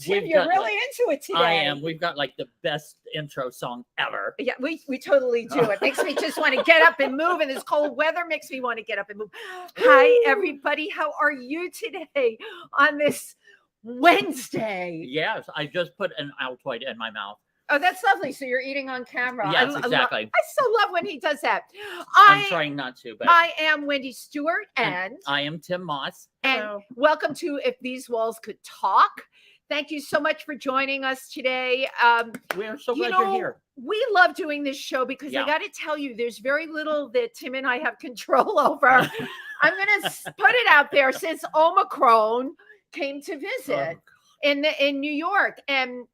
Tim, you're really into it today. I am. We've got like the best intro song ever. Yeah, we totally do. It makes me just want to get up and move, and this cold weather makes me want to get up and move. Hi, everybody. How are you today on this Wednesday? Yes, I just put an Altoid in my mouth. Oh, that's lovely. So you're eating on camera. Yes, exactly. I so love when he does that. I'm trying not to, but I am Wendy Stuart, and I am Tym Moss. And welcome to If These Walls Could Talk. Thank you so much for joining us today. We're so glad you're here. We love doing this show because I got to tell you, there's very little that Tim and I have control over. I'm going to put it out there since Omicron came to visit in New York, and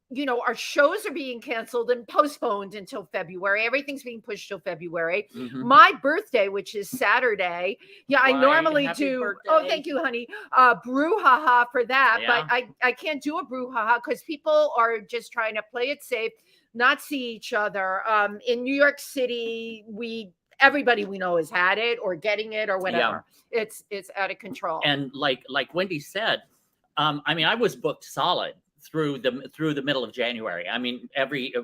our shows are being canceled and postponed until February. Everything's being pushed till February. My birthday, which is Saturday, I normally do. Birthday. Oh, thank you, honey. Brouhaha for that, but I can't do a brouhaha because people are just trying to play it safe, not see each other. In New York City, everybody we know has had it or getting it or whatever. It's out of control. And like Wendy said, I was booked solid through the middle of January. I mean,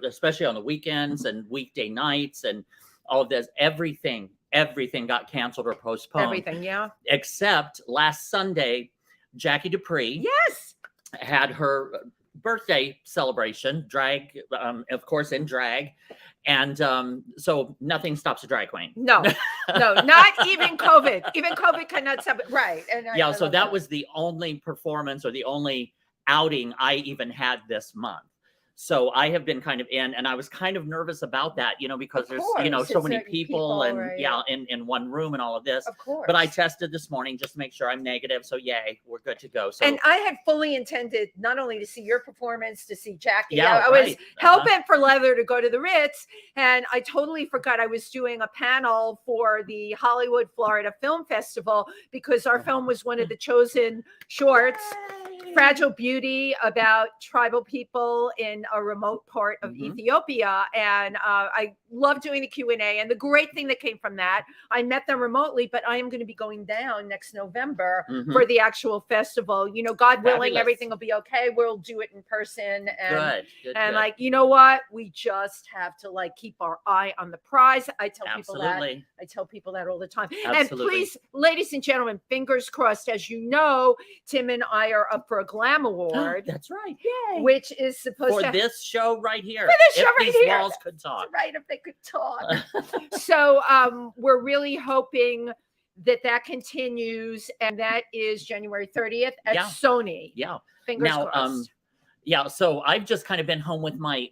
especially on the weekends and weekday nights and all of this, everything got canceled or postponed. Everything, yeah. Except last Sunday, Jackie Dupree had her birthday celebration, drag, of course, in drag. And so nothing stops a drag queen. No, not even COVID. Even COVID cannot stop it. Right. And so that was the only performance or the only outing I even had this month. So I have been kind of in, and I was kind of nervous about that, because there's, so many people and in one room and all of this. Of course. But I tested this morning just to make sure I'm negative. So yay, we're good to go. So, and I had fully intended not only to see your performance, to see Jackie. I was hell-bent for leather to go to the Ritz, and I totally forgot I was doing a panel for the Hollywood, Florida Film Festival because our film was one of the chosen shorts. Fragile Beauty, about tribal people in a remote part of Ethiopia. And I love doing the Q&A. And the great thing that came from that, I met them remotely, but I am going to be going down next November for the actual festival. God willing, everything will be okay. We'll do it in person. And, good. You know what? We just have to keep our eye on the prize. I tell people that. I tell people that all the time. Absolutely. And please, ladies and gentlemen, fingers crossed. As you know, Tim and I are up for a Glam Award. That's right. Yay. Which is supposed to this show right here. For this show right here. Walls could talk. Right, if they could talk. So we're really hoping that continues, and that is January 30th at Sony. Yeah. Fingers crossed. So I've just kind of been home with my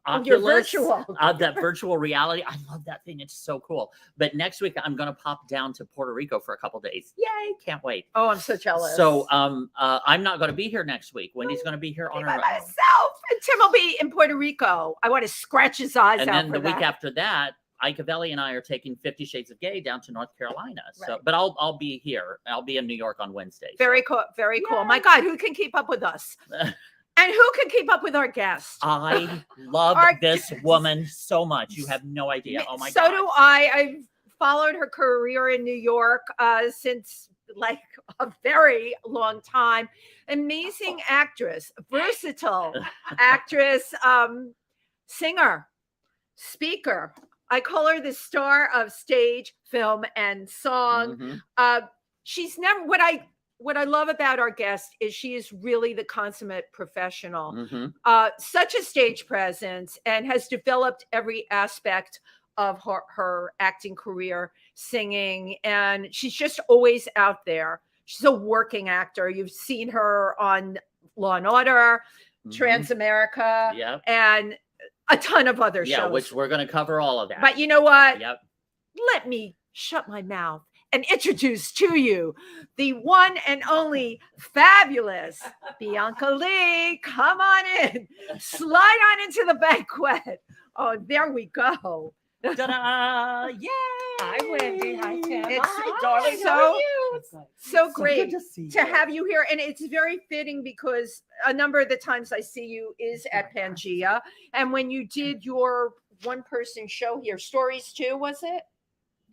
Oculus, that virtual reality. I love that thing. It's so cool. But next week I'm going to pop down to Puerto Rico for a couple days. Yay. Can't wait. Oh, I'm so jealous. So I'm not going to be here next week. Wendy's going to be here on her own. Myself. And Tim will be in Puerto Rico. I want to scratch his eyes out. And then the week after that, Icavelli and I are taking 50 Shades of Gay down to North Carolina. So, but I'll be here. I'll be in New York on Wednesday. Very cool. Very cool. My God, who can keep up with us? And who can keep up with our guests? I love this woman so much. You have no idea. Oh my God. So do I. I've followed her career in New York since a very long time. Amazing actress, versatile actress, singer, speaker. I call her the star of stage, film, and song. She's never what I love about our guest is she is really the consummate professional, such a stage presence, and has developed every aspect of her acting career, singing, and she's just always out there. She's a working actor. You've seen her on Law and Order, Transamerica, and a ton of other shows. Yeah, which we're going to cover all of that. But you know what? Let me shut my mouth and introduce to you the one and only fabulous Bianca Leigh. Come on in. Slide on into the banquet. Oh, there we go. Ta-da! Yay! Hi, Wendy. Hi, Tim. Hi, darling. How are you? So great to have you here. And it's very fitting because a number of the times I see you is at PANGEA. And when you did your one-person show here, Stories 2, was it?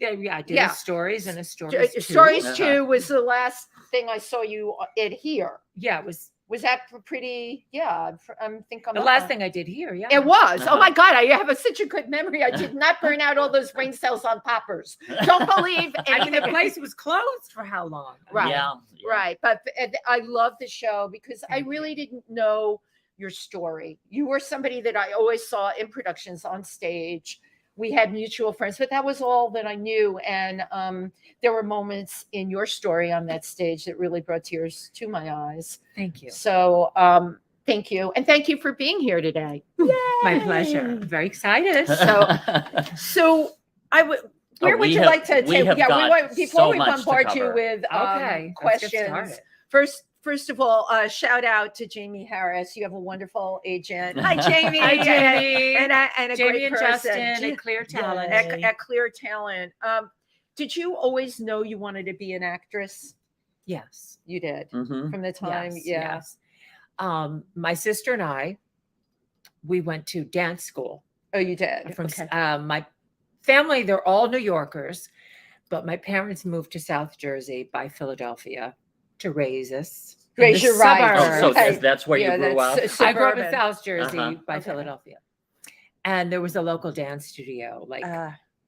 Yeah, I did a Stories and a Stories 2. Stories 2 was the last thing I saw you in here. Yeah, it was Was that pretty? Yeah, The last thing I did here, yeah. It was. Oh my God, I have such a good memory. I did not burn out all those brain cells on poppers. Don't believe. I mean, the place was closed for how long? Right. Yeah. Right. But I love the show because I really didn't know your story. You were somebody that I always saw in productions on stage. We had mutual friends, but that was all that I knew. And there were moments in your story on that stage that really brought tears to my eyes. Thank you. So thank you. And thank you for being here today. My pleasure. I'm very excited. So I would. Where would you like to take? Yeah, before we bombard you with questions. First of all, shout out to Jamie Harris. You have a wonderful agent. Hi, Jamie. Hi, Jamie. And a Jamie great and person. Justin at Clear Talent. At Clear Talent. Did you always know you wanted to be an actress? Yes, you did Mm-hmm. from the time. Yes. My sister and I, we went to dance school. Oh, you did. From my family, they're all New Yorkers, but my parents moved to South Jersey by Philadelphia to raise us. Raise your right. Oh, so that's where you grew up? I grew up in South Jersey by Philadelphia. And there was a local dance studio, like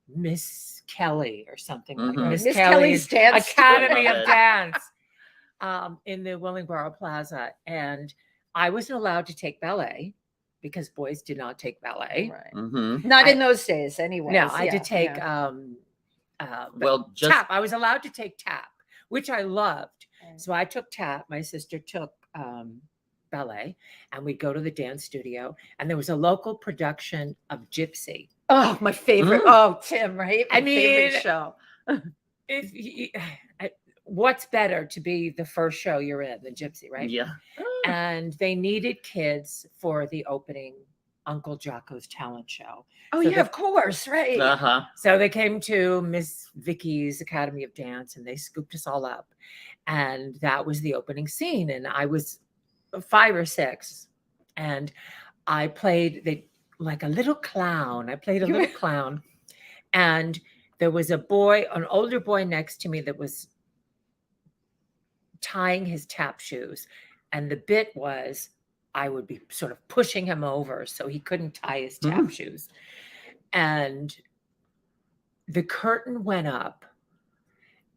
Miss Kelly or something like that. Miss Kelly's Dance Academy of Dance in the Willingboro Plaza. And I wasn't allowed to take ballet because boys did not take ballet. Right. Mm-hmm. Not in those days anyway. No, I did take tap. I was allowed to take tap, which I loved. So I took tap. My sister took ballet, and we'd go to the dance studio. And there was a local production of Gypsy. Oh, my favorite. Oh, Tim, right? My favorite show. What's better to be the first show you're in than Gypsy, right? Yeah. And they needed kids for the opening Uncle Jocko's talent show. Oh, so of course, right. So they came to Miss Vicky's Academy of Dance, and they scooped us all up. And that was the opening scene. And I was 5 or 6. And I played like a little clown. I played a little clown. And there was a boy, an older boy next to me that was tying his tap shoes. And the bit was I would be sort of pushing him over so he couldn't tie his tap shoes. And the curtain went up,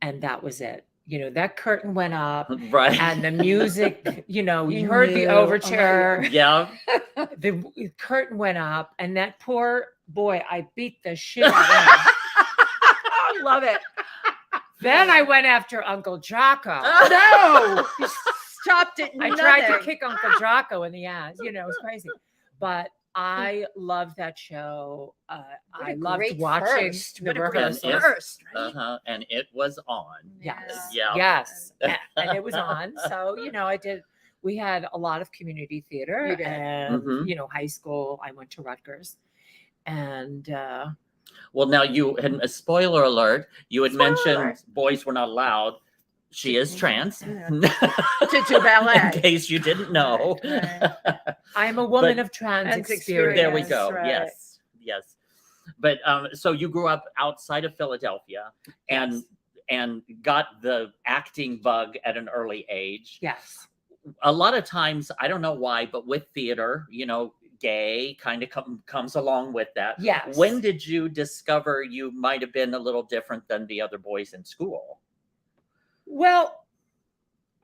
and that was it. That curtain went up, right? And the music, you heard the overture. Yeah. The curtain went up, and that poor boy, I beat the shit out of him. I love it. Then I went after Uncle Jocko. Oh, no. You stopped it. I tried to kick Uncle Jocko in the ass. It was crazy. But I loved that show. I loved watching the rehearsals. And it was on. Yes. Yeah. Yes. And it was on. So, we had a lot of community theater and, high school. I went to Rutgers. And well, now you had a spoiler alert. You had mentioned boys were not allowed. She is trans. To do ballet. In case you didn't know. Right. I'm a woman of trans experience. There we go. Right. Yes. But so you grew up outside of Philadelphia and got the acting bug at an early age. Yes. A lot of times, I don't know why, but with theater, gay kind of comes along with that. Yes. When did you discover you might have been a little different than the other boys in school? Well,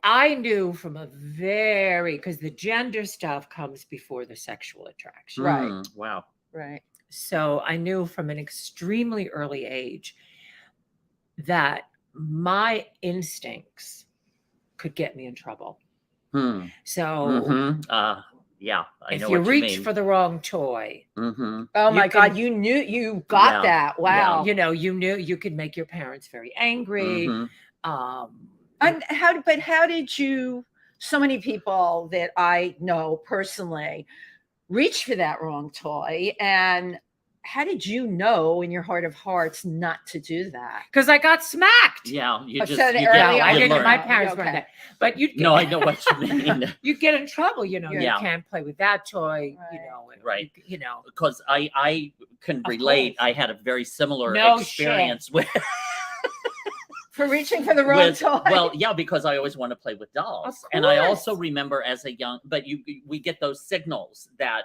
I knew from because the gender stuff comes before the sexual attraction. Right. Wow. Right. So I knew from an extremely early age that my instincts could get me in trouble. So yeah, I know if you what reach you mean. for the wrong toy. Oh my God, you got that. Wow. Yeah. You knew you could make your parents very angry. And how did you, so many people that I know personally, reach for that wrong toy, and how did you know in your heart of hearts not to do that? Because I got smacked. Yeah, my parents weren't that, but I know what you mean. You get in trouble, you can't play with that toy, right. Because I can relate. I had a very similar experience with For reaching for the wrong toy. Well, yeah, because I always want to play with dolls. And I also remember as a young, but we get those signals that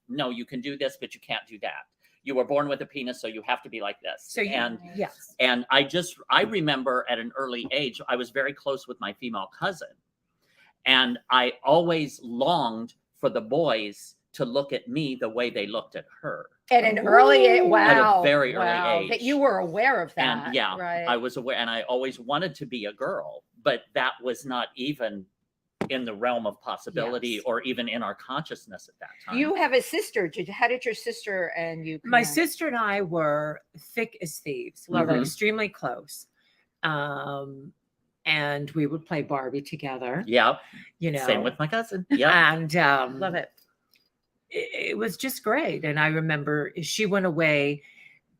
no, you can do this, but you can't do that. You were born with a penis, so you have to be like this. So yes. And I remember at an early age, I was very close with my female cousin. And I always longed for the boys to look at me the way they looked at her. At an early age, wow. At a very early age. That you were aware of that. And I was aware, and I always wanted to be a girl, but that was not even in the realm of possibility or even in our consciousness at that time. You have a sister. How did your sister and you connect? My sister and I were thick as thieves. We were extremely close. And we would play Barbie together. Yeah. You know. Same with my cousin. Yeah. And love it. It was just great. And I remember she went away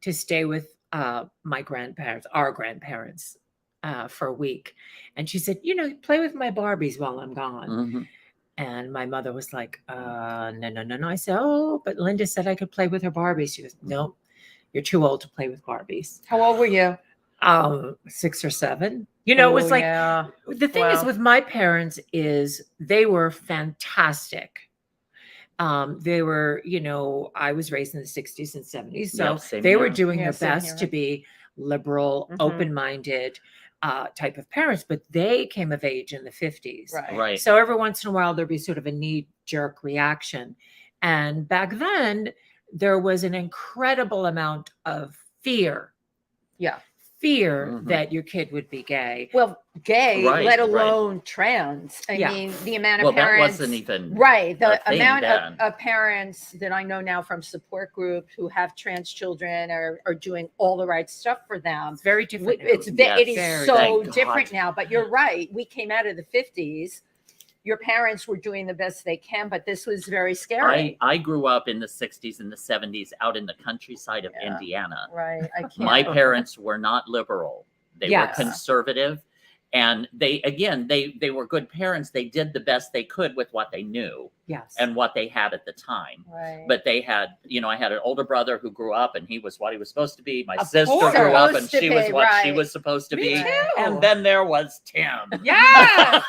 to stay with our grandparents, for a week. And she said, play with my Barbies while I'm gone. And my mother was like, no. I said, oh, but Linda said I could play with her Barbies. She goes, no, you're too old to play with Barbies. How old were you? 6 or 7. It was like, the thing is with my parents is they were fantastic. They were, I was raised in the 60s and 70s. So they were doing their best to be liberal, open-minded type of parents, but they came of age in the 50s. Right. So every once in a while, there'd be sort of a knee-jerk reaction. And back then, there was an incredible amount of fear. Yeah. Fear that your kid would be gay. Well, gay, let alone trans. I mean, the amount of parents. That wasn't even the amount of parents that I know now from support groups who have trans children are doing all the right stuff for them. It's very different. It is so different now. But you're right. We came out of the 50s. Your parents were doing the best they can, but this was very scary. I grew up in the 60s and the 70s out in the countryside of Indiana. Right. My parents were not liberal. They were conservative. And they were good parents. They did the best they could with what they knew and what they had at the time. Right. But they had, I had an older brother who grew up and he was what he was supposed to be. My sister grew up and she was what she was supposed to be. Too. And then there was Tim. Yeah.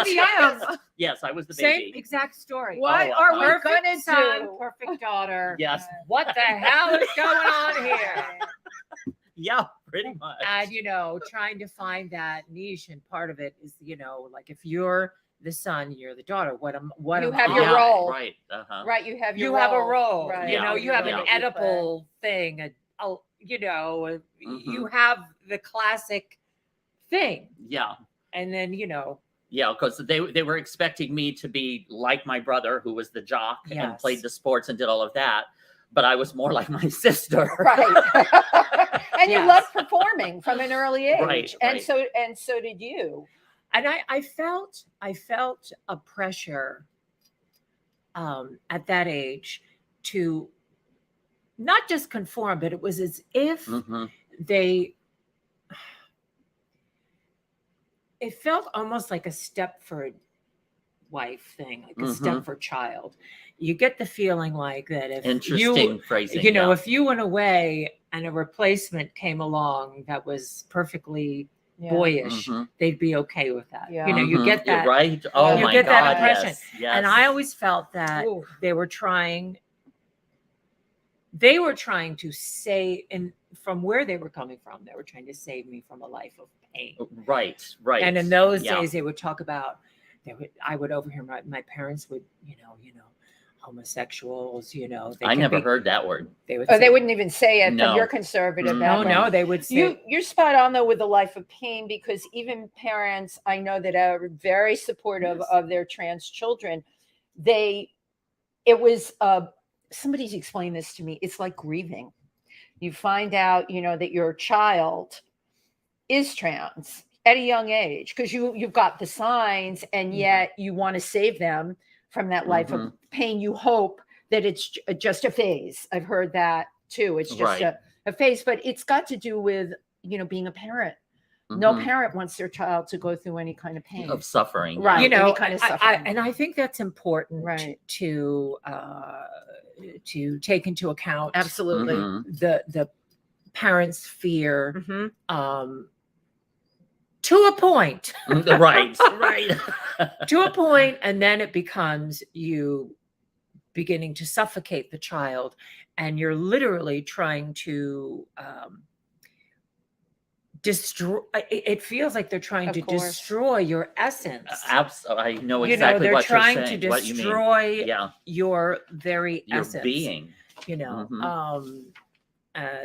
Tim. Yes, I was the baby. Same exact story. What are we going to do? Perfect daughter. Yes. What the hell is going on here? Yeah, pretty much. And, trying to find that niche, and part of it is, like if you're the son, you're the daughter. You have your role. Right. Right. You have you have a role. Right. You have an edible thing. You have the classic thing. Yeah. And then, Yeah, because they were expecting me to be like my brother, who was the jock and played the sports and did all of that. But I was more like my sister. Right. And you loved performing from an early age. Right. And so did you. And I felt a pressure at that age to not just conform, but it was as if it felt almost like a step for wife thing, like a step for child. You get the feeling like that if phrasing. If you went away and a replacement came along that was perfectly boyish, they'd be okay with that. Yeah. You get that. You're right. Oh my God. You get that impression. Yes. And I always felt that they were trying to say, and from where they were coming from, they were trying to save me from a life of pain. Right. And in those days, they would talk about. I would overhear my parents would, homosexuals. I never heard that word. They wouldn't even say it. No. You're conservative. No, they would say. You're spot on though with the life of pain, because even parents I know that are very supportive of their trans children. Somebody's explained this to me. It's like grieving. You find out, that your child is trans at a young age because you've got the signs, and yet you want to save them from that life of pain. You hope that it's just a phase. I've heard that too. It's just a phase, but it's got to do with, being a parent. No parent wants their child to go through any kind of pain of suffering. Right. Any kind of suffering. And I think that's important to take into account. Absolutely. The parents' fear, to a point. Right. To a point, and then it becomes you beginning to suffocate the child, and you're literally trying to destroy. It feels like they're trying to destroy your essence. Absolutely, I know exactly they're what trying you're saying. to destroy your very your essence. being.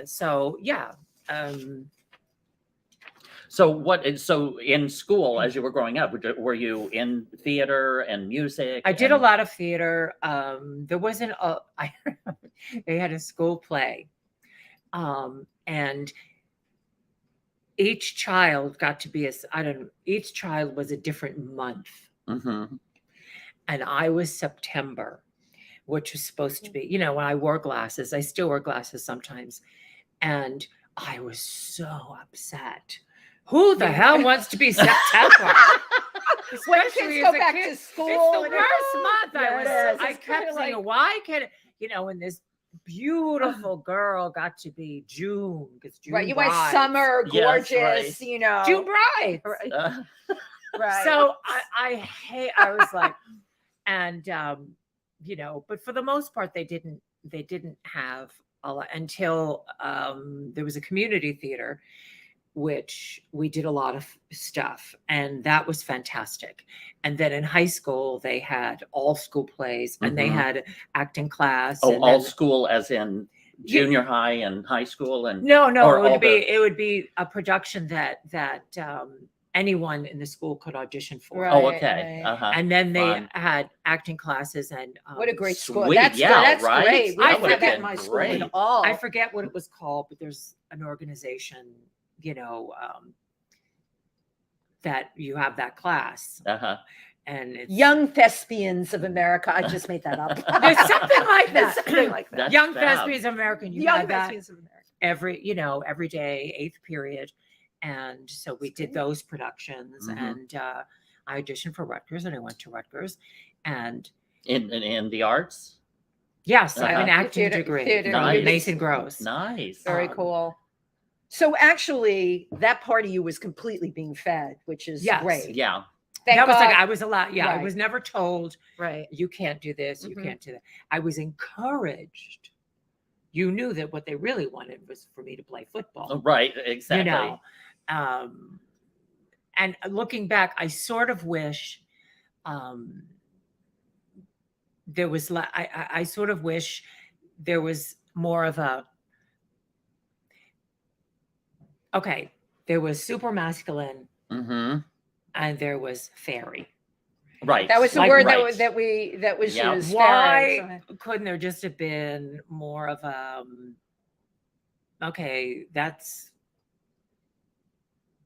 So yeah. So in school, as you were growing up, were you in theater and music? I did a lot of theater. There wasn't they had a school play. And each child got to be each child was a different month. Mm-hmm. And I was September, which was supposed to be, when I wore glasses, I still wear glasses sometimes. And I was so upset. Who the hell wants to be September? When kids go back to school. It's the worst month. I kept saying, why can't and this beautiful girl got to be June, because June right, you went summer, gorgeous, June brides. Right. So I was like, and but for the most part they didn't have a lot until there was a community theater, which we did a lot of stuff, and that was fantastic. And then in high school they had all school plays, and they had acting class. All school as in junior high and high school? And no, it would be a production that anyone in the school could audition for. Right, okay. Right. And then they had acting classes, and what a great school. Sweet. That's right? Great. I forget that in my school at all. I forget what it was called, but there's an organization, that you have that class. And it's Young Thespians of America. I just made that up. There's something like that. Something like that. That's Young fab. Thespians of America. You Young had that Thespians of America. every day, 8th period. And so we did those productions, and I auditioned for Rutgers, and I went to Rutgers. And in the arts? Yes, I have an acting Theater- degree theater. from Nice. Mason Gross. Nice. Very cool. So actually, that part of you was completely being fed, which is great. Yeah. Thank That was God. like, I was allowed. Yeah, I Right. was never told, Right. you can't do this, you Mhm. can't do that. I was encouraged. You knew that what they really wanted was for me to play football. Right. Exactly. And looking back, I sort of wish there was I sort of wish there was more of a there was super masculine, Mm-hmm. and there was fairy. Right. That was the Like, word right. that was Yeah. used. Why Farron. couldn't there just have been more of that's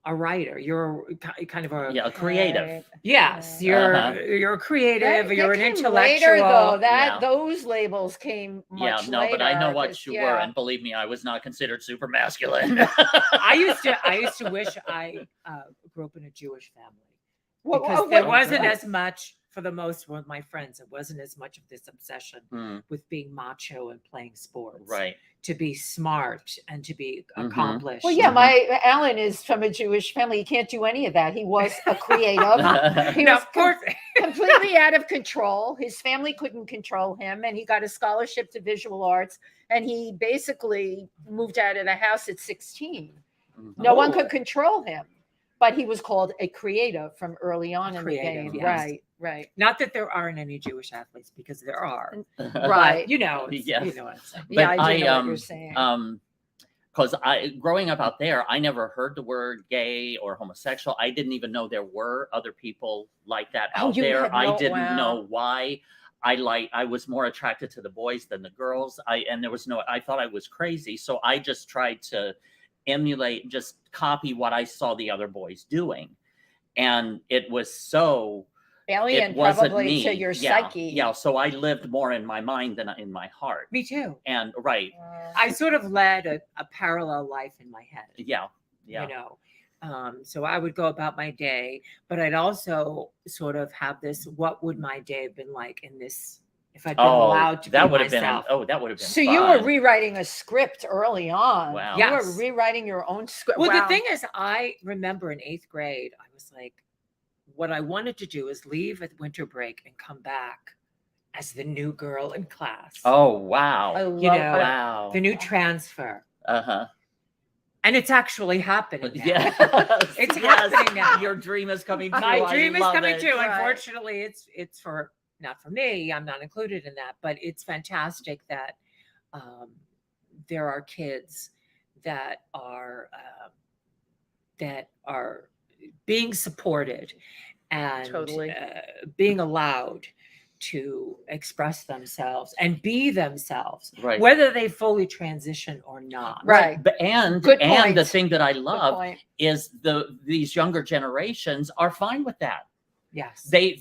a writer, you're kind of a creative. Right. yes, Uh-huh. you're creative, That you're an came intellectual. Later, though, Yeah. those labels came much No, but I know later, what 'cause, you were, and believe me, I was not considered super masculine. I used to wish I grew up in a Jewish family, because What- there what- wasn't as much, for the most with my friends, it wasn't as much of this obsession Mm, with being macho and playing sports, right. to be smart and to be Mhm. accomplished. Well, yeah, my Alan is from a Jewish family. He can't do any of that. He was a creative. He No, was of course. completely out of control. His family couldn't control him, and he got a scholarship to visual arts. And he basically moved out of the house at 16. Mhm. No one Oh. could control him, but he was called a creative from early on in the Creative, game. yes. Right. Not that there aren't any Jewish athletes, because there are. Right. But, it's, Yes. you know what I'm saying. Yeah, But I do know what you're saying. Because growing up out there, I never heard the word gay or homosexual. I didn't even know there were other people like that Oh, out you there. had I no- didn't wow. know why. I was more attracted to the boys than the girls. I thought I was crazy. So I just tried to emulate, just copy what I saw the other boys doing. And it was so, Alien, it wasn't probably me. to your Yeah, psyche. yeah. So I lived more in my mind than in my heart. Me too. And right. I sort of led a parallel life in my head. Yeah. So I would go about my day, but I'd also sort of have this, what would my day have been like in this if I'd been allowed to that be would have myself. been that would have been So fun. you were rewriting a script early on. Wow. You were rewriting your own script. Well, the thing is, I remember in 8th grade, I was like, what I wanted to do is leave at winter break and come back as the new girl in class. Oh, wow. I love wow. The new transfer. Uh-huh. And it's actually happening now. Yes. It's happening now. Your dream is coming true. My dream is coming true. Right. Unfortunately, it's for not for me. I'm not included in that, but it's fantastic that there are kids that are being supported and being allowed to express themselves and be themselves, right, whether they fully transition or not. Right. And the thing that I love is these younger generations are fine with that. Yes. They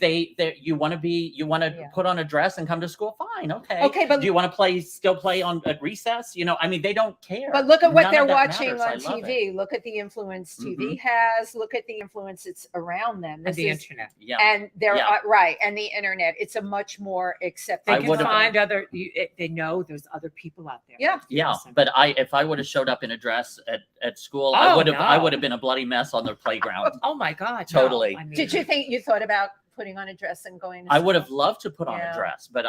you want to put on a dress and come to school, fine, okay, but do you want to still play at recess? I mean, they don't care. But look at what they're watching matters. on TV. Look at the influence TV has. Look at the influence that's around them. And the internet. Yeah. And they're right. And the internet. It's a much more acceptable. They can find other. They know there's other people out there. Yeah. Yeah. But if I would have showed up in a dress at school, I would have been a bloody mess on the playground. Oh my God. Totally. No. I mean, Did you think you thought about putting on a dress and going to I school? would have loved to put on a dress, but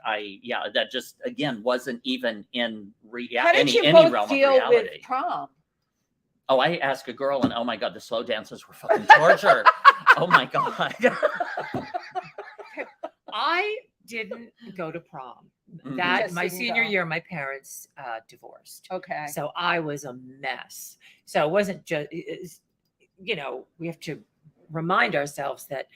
that just again wasn't even in How did you any both realm deal of reality. with prom? Oh, I asked a girl, and oh my God, the slow dances were fucking torture. Oh my God. I didn't go to prom. Mhm. That Just my didn't senior go. year, my parents divorced. Okay. So I was a mess. So it wasn't just, we have to remind ourselves that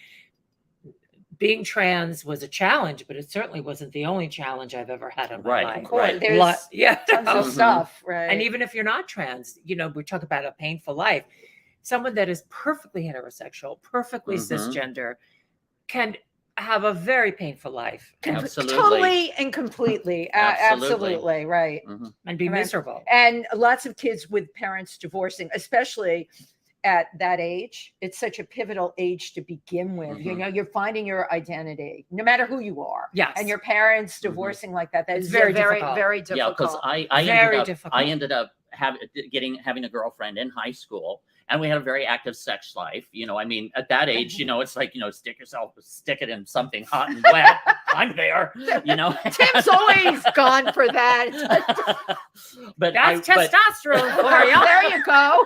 being trans was a challenge, but it certainly wasn't the only challenge I've ever had in my life. Of course. Right. There's tons of Mhm. stuff, right? And even if you're not trans, we talk about a painful life. Someone that is perfectly heterosexual, perfectly cisgender, can have a very painful life. Absolutely. Totally and completely. Absolutely. Right. Mhm. And be Right. miserable. And lots of kids with parents divorcing, especially at that age. It's such a pivotal age to begin with. Mhm. You're finding your identity, no matter who you are. Yes. And your parents divorcing like that. That's It's very very, difficult. very Yeah, difficult. because I ended up having a girlfriend in high school, and we had a very active sex life. I mean, at that age, it's like, stick it in something hot and wet. I'm there, Tim's always gone for that. But That's testosterone for you. There you go.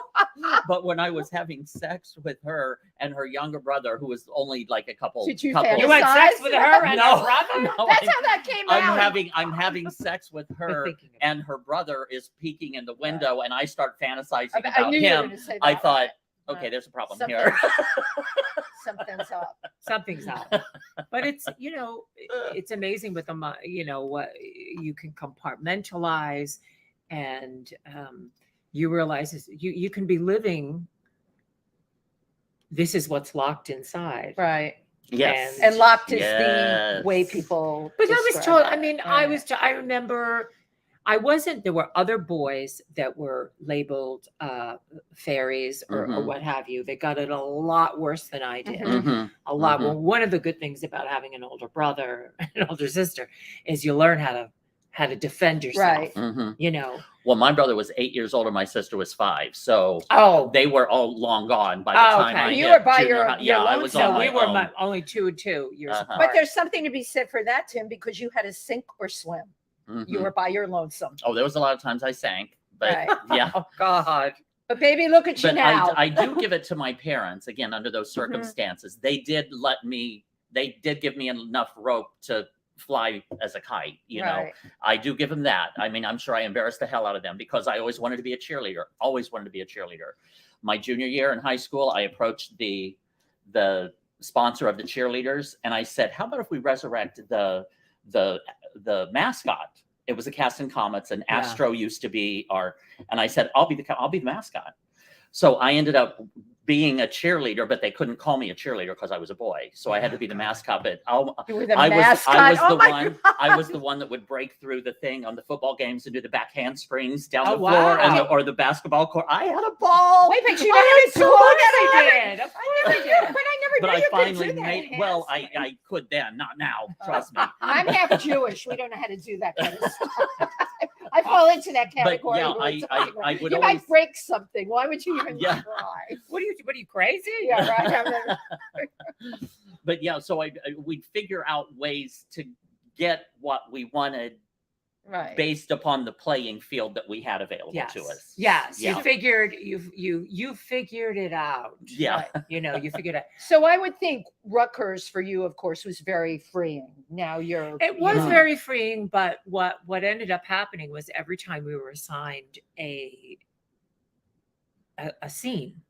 But when I was having sex with her and her younger brother, who was only like a couple, Did you You had sex with her and No. her brother? No, That's how that came out. I'm having sex with her, thinking about and her brother is peeking in the window, and I start fantasizing I about knew you were him. gonna say I that. thought, okay, there's a problem Something- here. Something's up. Something's up. But it's, it's amazing with them, what you can compartmentalize, and you realize you can be living. This is what's locked inside. Right. Yes. And locked is Yes. the way people. But I was describe told, it. I mean, I remember there were other boys that were labeled fairies or Mhm. what have you. They got it a lot worse than I did. Mhm. Mhm. A lot. Mhm. Well, one of the good things about having an older brother, an older sister, is you learn how to defend yourself. Right. Mhm. Well, my brother was 8 years older. My sister was 5. So Oh, they were all long gone by the Oh, time okay. I You hit were by junior your- high. your Yeah, I lone was self. on so my we were own. only 2 and 2 years Uh-huh. apart. But there's something to be said for that, Tim, because you had to sink or swim. Mhm. You were by your lonesome. Oh, there was a lot of times I sank, but Right. yeah. Oh God. But baby, look at you But now. I do give it to my parents again under those Mm-hmm. circumstances. They did give me enough rope to fly as a kite. Right. I do give them that. I mean, I'm sure I embarrassed the hell out of them because I always wanted to be a cheerleader. My junior year in high school, I approached the sponsor of the cheerleaders and I said, "How about if we resurrect the mascot?" It was a Cast and Comets, and Astro used to be and I said, I'll be the mascot. So I ended up being a cheerleader, but they couldn't call me a cheerleader because I was a boy. So I had to be the mascot. But You were the I mascot. was Oh the my one. God. I was the one that would break through the thing on the football games and do the back handsprings down Oh, the floor wow. or the basketball court. I had a ball. Wait, but you I never so told I us. did. Of course I did. But I never but knew I you could finally do that made. in Well, hairspray. I could then, not now. Trust me. I'm half Jewish. We don't know how to do that kind of stuff. I fall into that category. yeah, we were talking about. I would you always. might break something. Why would you even Yeah. try? What are you crazy? Yeah, right. But yeah, so we'd figure out ways to get what we wanted Right. based upon the playing field that we had available to us. Yes, Yeah. you figured you figured it out. Yeah. Right. You figured it. So I would think Rutgers for you, of course, was very freeing. Now It was very freeing, but what ended up happening was every time we were assigned a scene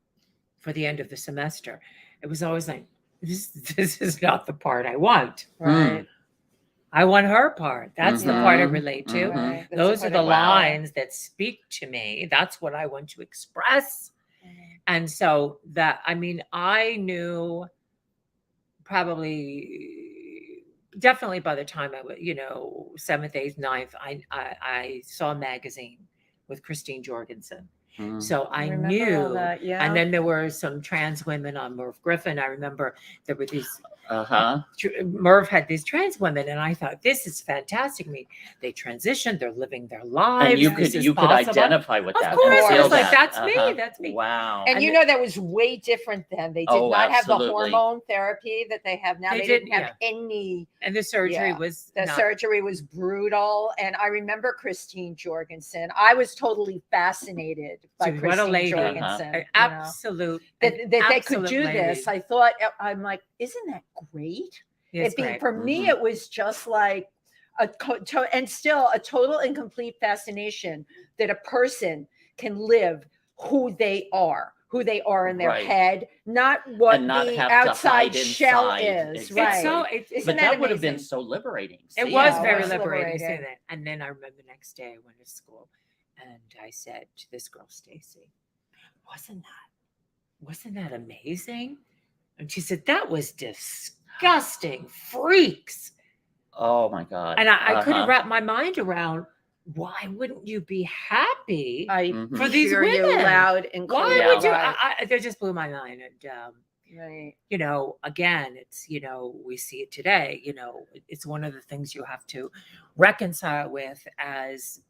for the end of the semester, it was always like, this is not the part I want. right. I want her part. That's the part I Mhm. relate to. Right. That's Those are part the I- lines that speak to me. That's what I want to express. And so I knew definitely by the time I was, 7th, 8th, 9th, I saw a magazine with Christine Jorgensen. Mm. So I remember knew. all that, yeah. And then there were some trans women on Merv Griffin. I remember there were these. Merv had these trans women, and I thought, this is fantastic. They transitioned, they're living their lives. And you this could is you could possible. identify with that. Of course, and I feel was like, that. that's me, that's me. Wow. And And you know that was way different then. They did Oh, not have the absolutely. hormone therapy that they have now. They They didn't didn't, have any. And the surgery Yeah. was The not- surgery was brutal. And I remember Christine Jorgensen. I was totally fascinated by Dude, what a Christine lady. Jorgensen. an you know. absolute That an they could absolute do lady. this. I thought, I'm like, isn't that great? It's great. For me, Mhm. it was just like and still a total and complete fascination that a person can live who they are in their Right. head, not what And not the have to outside hide shell inside. is. Exactly. Right. It's so Isn't But that that would have been amazing? so liberating. It seeing was Yeah, very it was liberating to see liberating. that. And then I remember the next day I went to school and I said to this girl, Stacy, wasn't that amazing? And she said, that was disgusting. Freaks. Oh my God. And I couldn't wrap my mind around, why wouldn't you be happy I Mhm. for these hear you women? loud and clear. Why Yeah. would you? Right. That just blew my mind. And Right. again, it's, we see it today, it's one of the things you have to reconcile with as,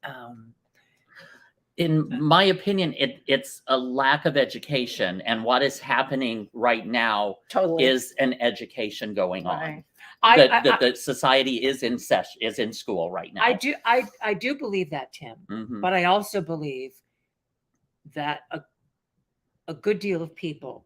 in my opinion, it's a lack of education, and what is happening right now Totally. is an education going on. Right. The society is in session, is in school right now. I do believe that, Tim, Mhm. but I also believe that a good deal of people,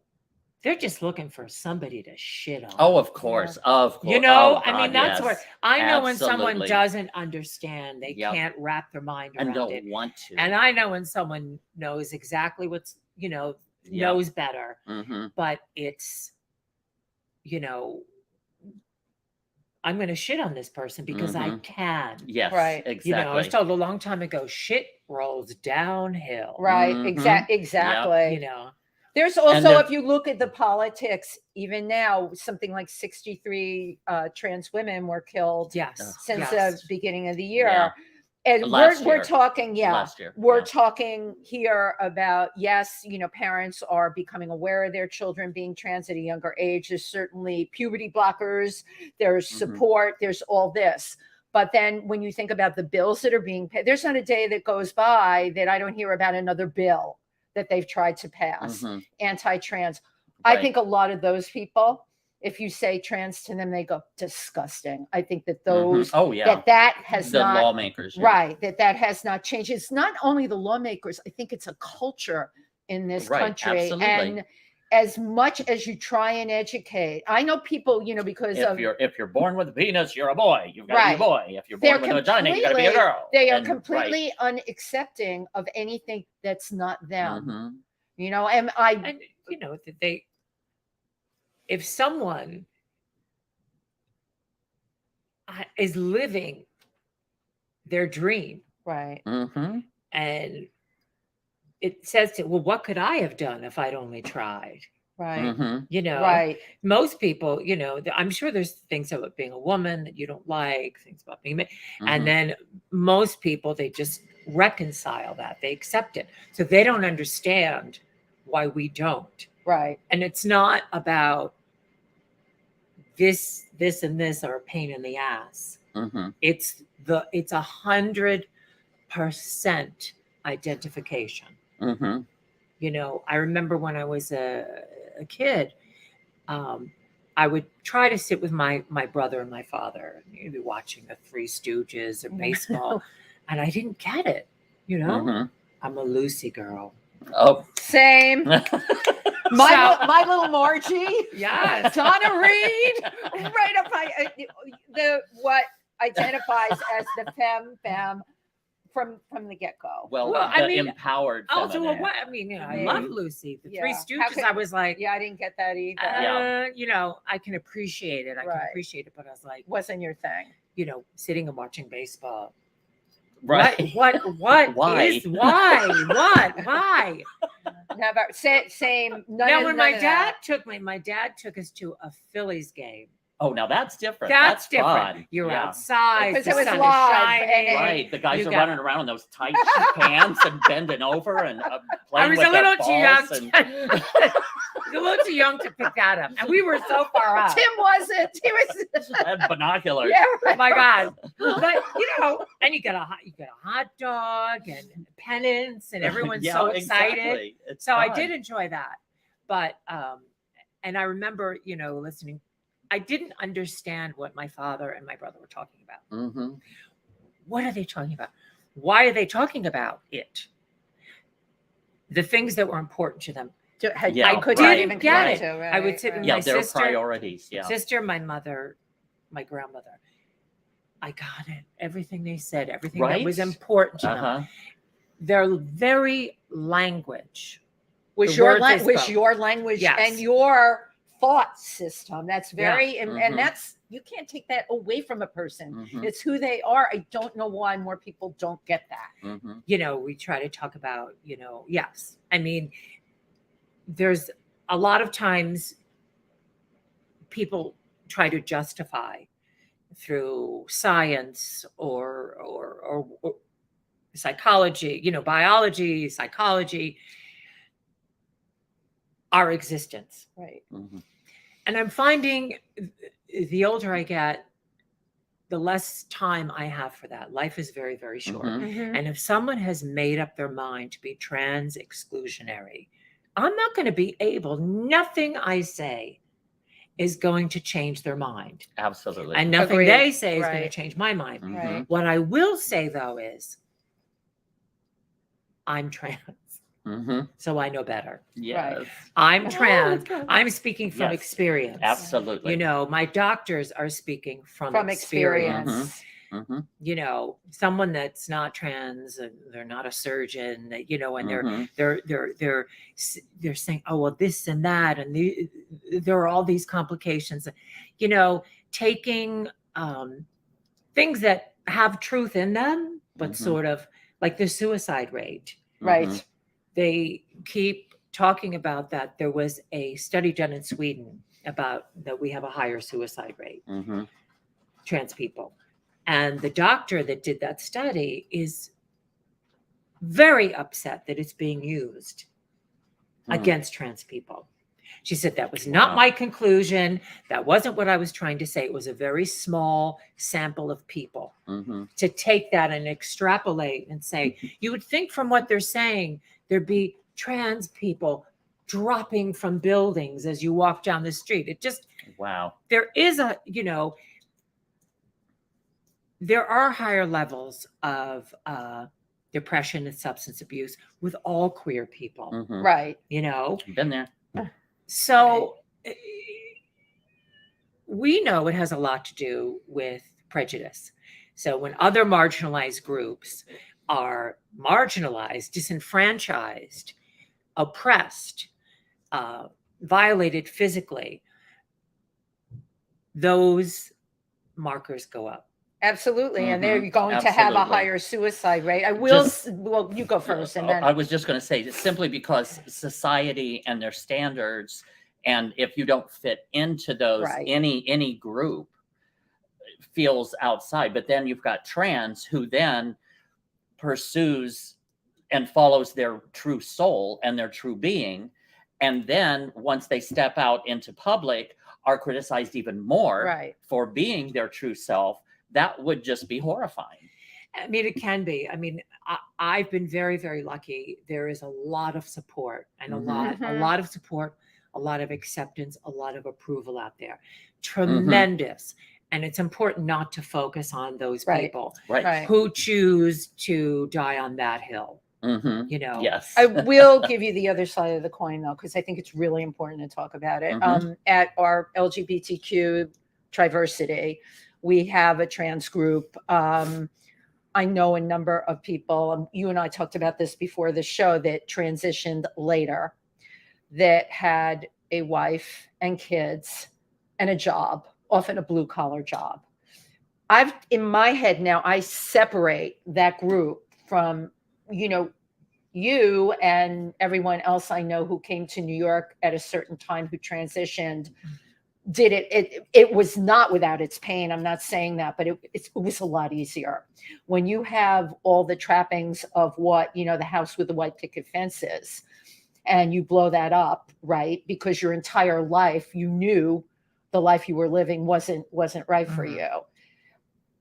they're just looking for somebody to shit on. Oh, of course, of course. I Oh, mean, God, that's where yes. I know when someone Absolutely. doesn't understand, they Yep. can't wrap their mind And around don't it. want to. And I know when someone knows exactly what's, knows better, Mhm. but it's, I'm going to shit on this person because I Mhm. can. Yes, Right. exactly. I was told a long time ago, shit rolls downhill. Right. Mhm. Exactly. There's And also, there- if you look at the politics, even now, something like 63 trans women were killed Yes. since yes. the beginning of the year. Yeah. And Last we're year. talking, Last year. we're yeah. talking here about, yes, parents are becoming aware of their children being trans at a younger age. There's certainly puberty blockers, there's Mhm. support, there's all this. But then when you think about the bills that are being paid, there's not a day that goes by that I don't hear about another bill that they've tried to pass, Mhm. anti-trans. I Right. think a lot of those people, if you say trans to them, they go, disgusting. I think that those, Mhm. Oh yeah. that has The not, lawmakers. yeah. right, that has not changed. It's not only the lawmakers, I think it's a culture in this Right, country. absolutely. And as much as you try and educate, I know people, because If of you're born with a penis, you're a boy. You've got to Right. be a boy. If you're They're born with a vagina, you got to be a girl. they are And- right. completely unaccepting of anything that's not them. Mhm. And I, And that if someone is living their dream right, Mhm. and it says to, well, what could I have done if I'd only tried? right, Mhm. right, Most people, I'm sure there's things about being a woman that you don't like, things about being, Mhm. and then most people, they just reconcile that, they accept it. So they don't understand why we don't. right, And it's not about this, and this are a pain in the ass. It's 100% identification. You know, I remember when I was a kid, I would try to sit with my brother and my father, and you'd be watching the Three Stooges or baseball, and I didn't get it. You know, I'm a Lucy girl. Oh, same. My little Margie. Yes. Donna Reed. Right up the what identifies as the femme from the get-go. Well, I mean, empowered. Also, feminine. what? I mean, you know, I love Lucy. The Three Stooges. I was like, I didn't get that either. You know, I can appreciate it. I can appreciate it, but I was like, wasn't your thing. You know, sitting and watching baseball. Right. What? Why? Why? Why? Never. Same. Now, when my dad took us to a Phillies game. Oh, now that's different. That's different. Fun. You're outside because the it was sun live. is shining. Right. The guys are running around in those tight pants and bending over and playing with I was a little too young. A little too young to pick that up, and we were so far up. Tim wasn't. He was had binoculars. Yeah, right. Oh my God! But you know, and you get a hot dog and pennants, and everyone's so excited. Exactly. So fun. I did enjoy that, but and I remember, you know, listening. I didn't understand what my father and my brother were talking about. What are they talking about? Why are they talking about it? The things that were important to them. I couldn't even get it. Right. I would sit with my their sister, priorities. Sister, my mother, my grandmother. I got it. Everything they said, everything that was important to them. Their very language was your language and your thought system. That's very and that's, you can't take that away from a person. It's who they are. I don't know why more people don't get that. You know, we try to talk about, you know, yes. I mean, there's a lot of times people try to justify through science or psychology, you know, biology, psychology, our existence. Right. And I'm finding the older I get, the less time I have for that. Life is very, very short. And if someone has made up their mind to be trans exclusionary, I'm not going to be able, nothing I say is going to change their mind. Absolutely. And nothing they say is going to change my mind. What I will say, though, is I'm trans. So I know better. Yes. I'm trans. I'm speaking from experience. Absolutely. You know, my doctors are speaking from experience. You know, someone that's not trans, and they're not a surgeon, you know, and they're saying, oh, well, this and that, and there are all these complications. You know, taking things that have truth in them, but sort of like the suicide rate. Right. They keep talking about that. There was a study done in Sweden about that we have a higher suicide rate, trans people. And the doctor that did that study is very upset that it's being used against trans people. She said, that was not my conclusion. That wasn't what I was trying to say. It was a very small sample of people. To take that and extrapolate and say, you would think from what they're saying, there'd be trans people dropping from buildings as you walk down the street. It just, there is a, you know, there are higher levels of depression and substance abuse with all queer people. Right. You know, been there. So we know it has a lot to do with prejudice. So when other marginalized groups are marginalized, disenfranchised, oppressed, violated physically, those markers go up. Absolutely. And they're going to have a higher suicide rate. Well, you go first. And then I was just going to say, simply because society and their standards, and if you don't fit into those, any group feels outside. But then you've got trans who then pursues and follows their true soul and their true being. And then once they step out into public, are criticized even more Right. for being their true self, that would just be horrifying. I mean, it can be. I mean, I've been very, very lucky. There is a lot of support and a lot of support, a lot of acceptance, a lot of approval out there. Tremendous. And it's important not to focus on those people who choose to die on that hill. You know, yes. I will give you the other side of the coin, though, because I think it's really important to talk about it. At our LGBTQ Triversity, we have a trans group. I know a number of people, you and I talked about this before the show, that transitioned later, that had a wife and kids and a job, often a blue collar job. In my head now, I separate that group from, you know, you and everyone else I know who came to New York at a certain time, who transitioned, did it was not without its pain. I'm not saying that, but it was a lot easier when you have all the trappings of what, you know, the house with the white picket fence is, and you blow that up, right? Because your entire life, you knew the life you were living wasn't right for you.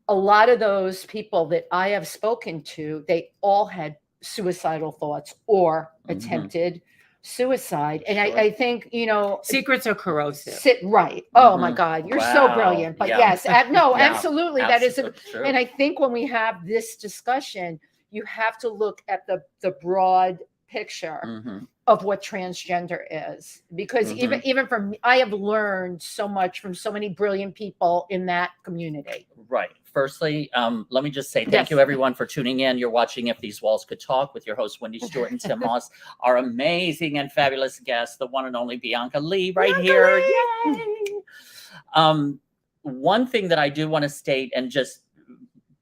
A lot of those people that I have spoken to, they all had suicidal thoughts or attempted suicide. And I think, you know, secrets are corrosive. Right. Oh my God, you're so brilliant. But yes, absolutely. That is, and I think when we have this discussion, you have to look at the broad picture of what transgender is, because even from me, I have learned so much from so many brilliant people in that community. Right. Firstly, let me just say thank you, everyone, for tuning in. You're watching If These Walls Could Talk with your host, Wendy Stuart Tym Moss, our amazing and fabulous guest, the one and only Bianca Leigh, here. Yay! One thing that I do want to state and just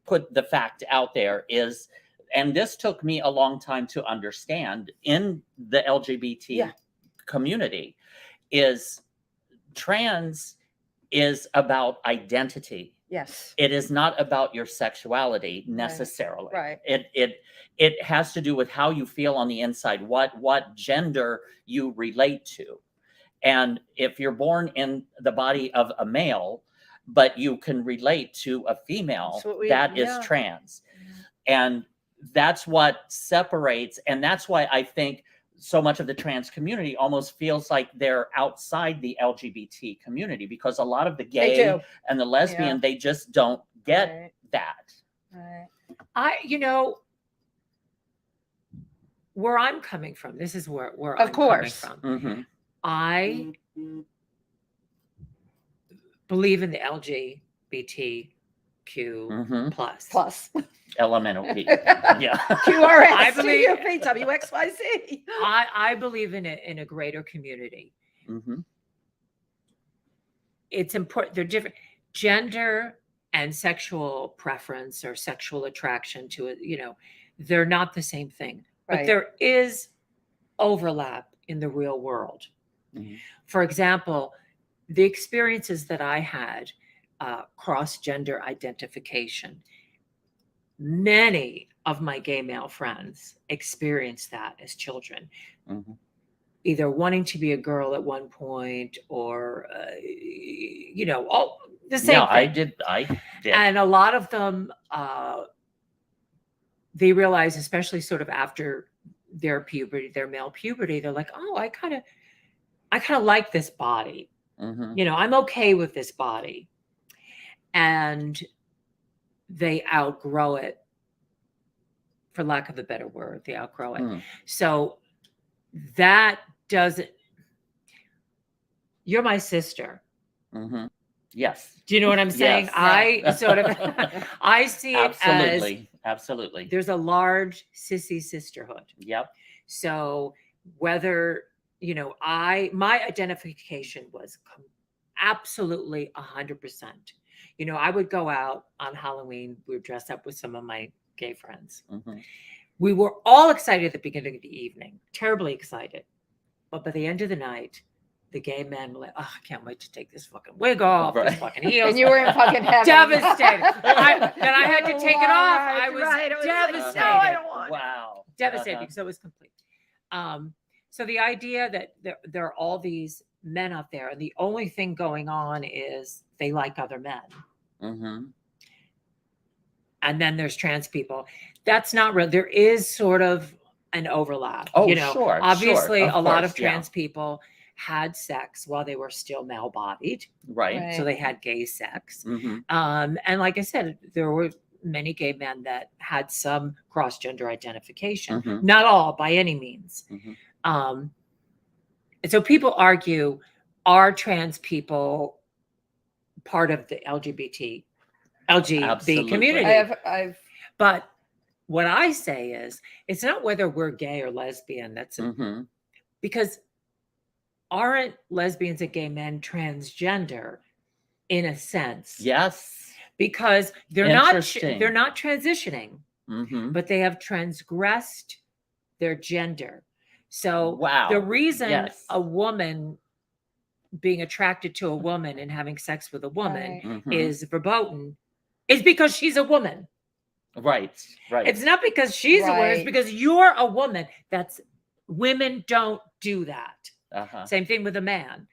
put the fact out there is, and this took me a long time to understand in the LGBT community, is trans is about identity. Yes. It is not about your sexuality necessarily. Right. It has to do with how you feel on the inside, what gender you relate to. And if you're born in the body of a male, but you can relate to a female, that is trans. And that's what separates. And that's why I think so much of the trans community almost feels like they're outside the LGBT community, because a lot of the gay and the lesbian, they just don't get that. You know, where I'm coming from, this is where I'm coming from. I believe in the LGBTQ plus. Elemental P. QRS. I believe WXYZ. I believe in a greater community. It's important. They're different. Gender and sexual preference or sexual attraction to it, you know, they're not the same thing. But there is overlap in the real world. For example, the experiences that I had, cross-gender identification, many of my gay male friends experienced that as children, either wanting to be a girl at one point or, you know, all the same thing. I did. And a lot of them, they realize, especially sort of after their puberty, their male puberty, they're like, oh, I kind of like this body. You know, I'm okay with this body. And they outgrow it, for lack of a better word, they outgrow it. So that doesn't, you're my sister. Yes. Do you know what I'm saying? Yes. I sort of, I see it absolutely. There's a large sissy sisterhood. Yep. So whether, you know, my identification was absolutely 100%. You know, I would go out on Halloween. We would dress up with some of my gay friends. We were all excited at the beginning of the evening, terribly excited. But by the end of the night, the gay men were like, oh, I can't wait to take this fucking wig off, this fucking heels. And you were in fucking heaven. Devastated. Then I had to take it off. I was devastated. Like, no, I don't want devastated because it was complete. So the idea that there are all these men out there, and the only thing going on is they like other men. Mm-hmm. And then there's trans people. That's not real. There is sort of an overlap. Oh, sure. Obviously, sure. a lot of trans people had sex while they were still male-bodied. Right. So they had gay sex. Mm-hmm. And like I said, there were many gay men that had some cross-gender identification. Mm-hmm. Not all, by any means. Mm-hmm. And so people argue, are trans people part of the LGBT Absolutely. community? I've But what I say is, it's not whether we're gay or lesbian. That's Mm-hmm. because aren't lesbians and gay men transgender in a sense? Yes. Because they're not Interesting. they're not transitioning, Mm-hmm. but they have transgressed their gender. So Wow. the reason Yes. a woman being attracted to a woman and having sex with a woman Mm-hmm. is verboten is because she's a woman. Right. It's not because she's a woman, it's because you're a woman. Women don't do that. Uh-huh. Same thing with a man.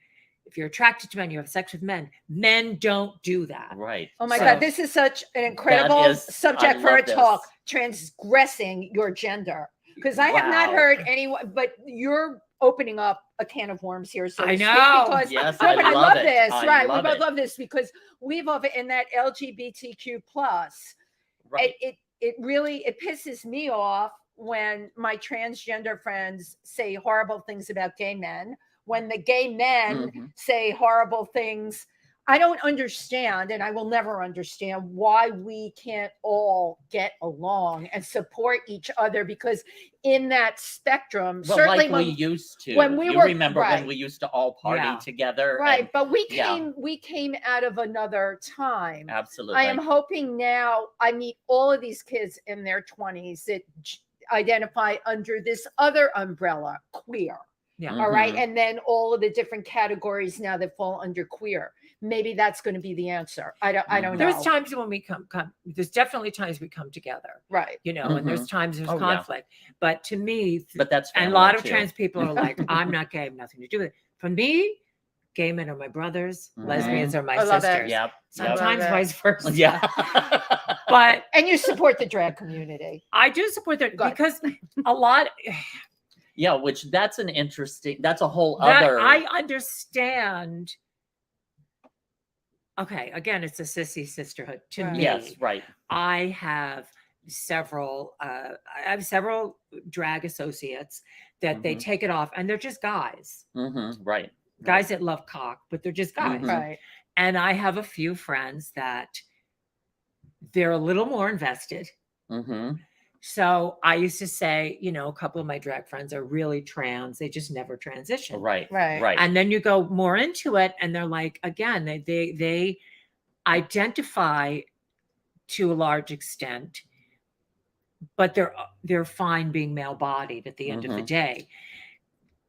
If you're attracted to men, you have sex with men. Men don't do that. Right. Oh my So- God, this is such an incredible is- subject I for a love this. talk, transgressing your gender. Because I have not Wow. heard anyone, but you're opening up a can of worms here. So I to speak, know. because Yes, no, but I I love love it. this. I Right. We love both it. love this because we love it in that LGBTQ plus. Right. It really pisses me off when my transgender friends say horrible things about gay men, when the gay men Mm-hmm. say horrible things. I don't understand, and I will never understand why we can't all get along and support each other, because in that spectrum, Well, certainly like when we used to. when we you were- remember right. when we used to all party Yeah. together. right, and- but we yeah. came out of another time. Absolutely. I am hoping now I meet all of these kids in their 20s that identify under this other umbrella, queer. Yeah. All right. Mhm. And then all of the different categories now that fall under queer. Maybe that's going to be the answer. I don't know. There's times when we come, there's definitely times we come together, Right. and there's times there's Oh, yeah. conflict. But to me, But that's and a family lot of too. trans people are like, I'm not gay, I have nothing to do with it. For me, gay men are my brothers, lesbians are my I love it. sisters. Yep. Sometimes Love it. vice versa. Yeah. But And you support the drag community. I do support that Good. because a lot Yeah, which that's a whole that other. I understand. Okay, again, it's a sissy sisterhood to Right. me. Yes, right. I have several drag associates that they Mhm. take it off, and they're just guys Right. guys that love cock, but they're just guys. Mhm. Right. And I have a few friends that they're a little more invested. Mm-hmm. So I used to say, a couple of my drag friends are really trans. They just never transition. Right. Right. Right. And then you go more into it, and they're like, again, they identify to a large extent, but they're fine being male-bodied at the end of the day.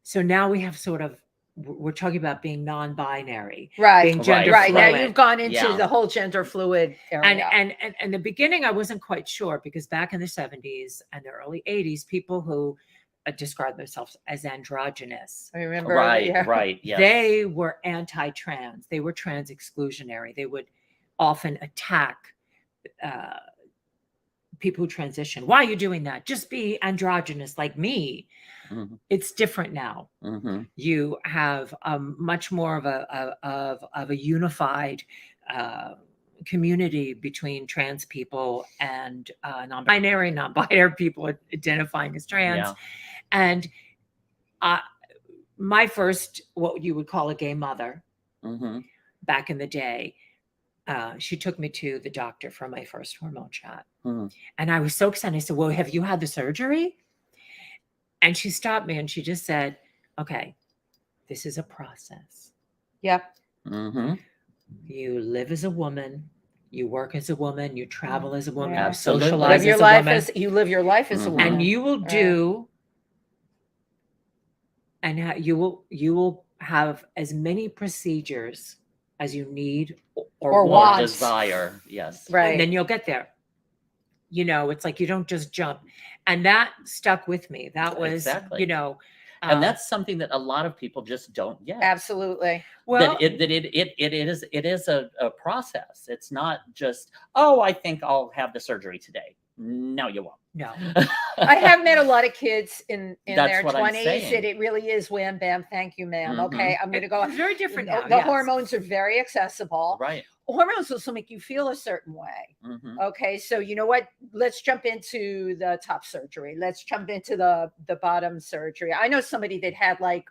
So now we have we're talking about being non-binary, Right. being gender Right. Now fluid. you've gone into Yeah. the whole gender fluid area. And in the beginning, I wasn't quite sure, because back in the 70s and the early 80s, people who described themselves as androgynous, I remember. Right. yeah. Right. Yes. they were anti-trans. They were trans exclusionary. They would often attack people who transition. Why are you doing that? Just be androgynous like me. Mhm. It's different now. Mhm. You have much more of a unified community between trans people and non-binary people identifying as trans. Yeah. And my first, what you would call a gay mother Mhm. back in the day, she took me to the doctor for my first hormone shot. Mhm. And I was so excited. I said, well, have you had the surgery? And she stopped me and she just said, okay, this is a process. Yep. Mhm. You live as a woman, you work as a woman, you travel as a woman, Yeah. you Absolutely. socialize Live your as a life woman, as you live your life as a Mhm. woman. and you will Right. do, and you will have as many procedures as you need or Or Or want. desire. Yes. Right. and then you'll get there. It's like you don't just jump. And that stuck with me. That was, Exactly. And that's something that a lot of people just don't get. Absolutely. Well, it is a process. It's not just, oh, I think I'll have the surgery today. No, you won't. No. I have met a lot of kids in their what 20s, and it really is wham, bam, thank you, ma'am. Okay, I'm going to go. It's very different now. The hormones are very accessible. Right. Hormones also make you feel a certain way. Okay, so you know what? Let's jump into the top surgery. Let's jump into the bottom surgery. I know somebody that had like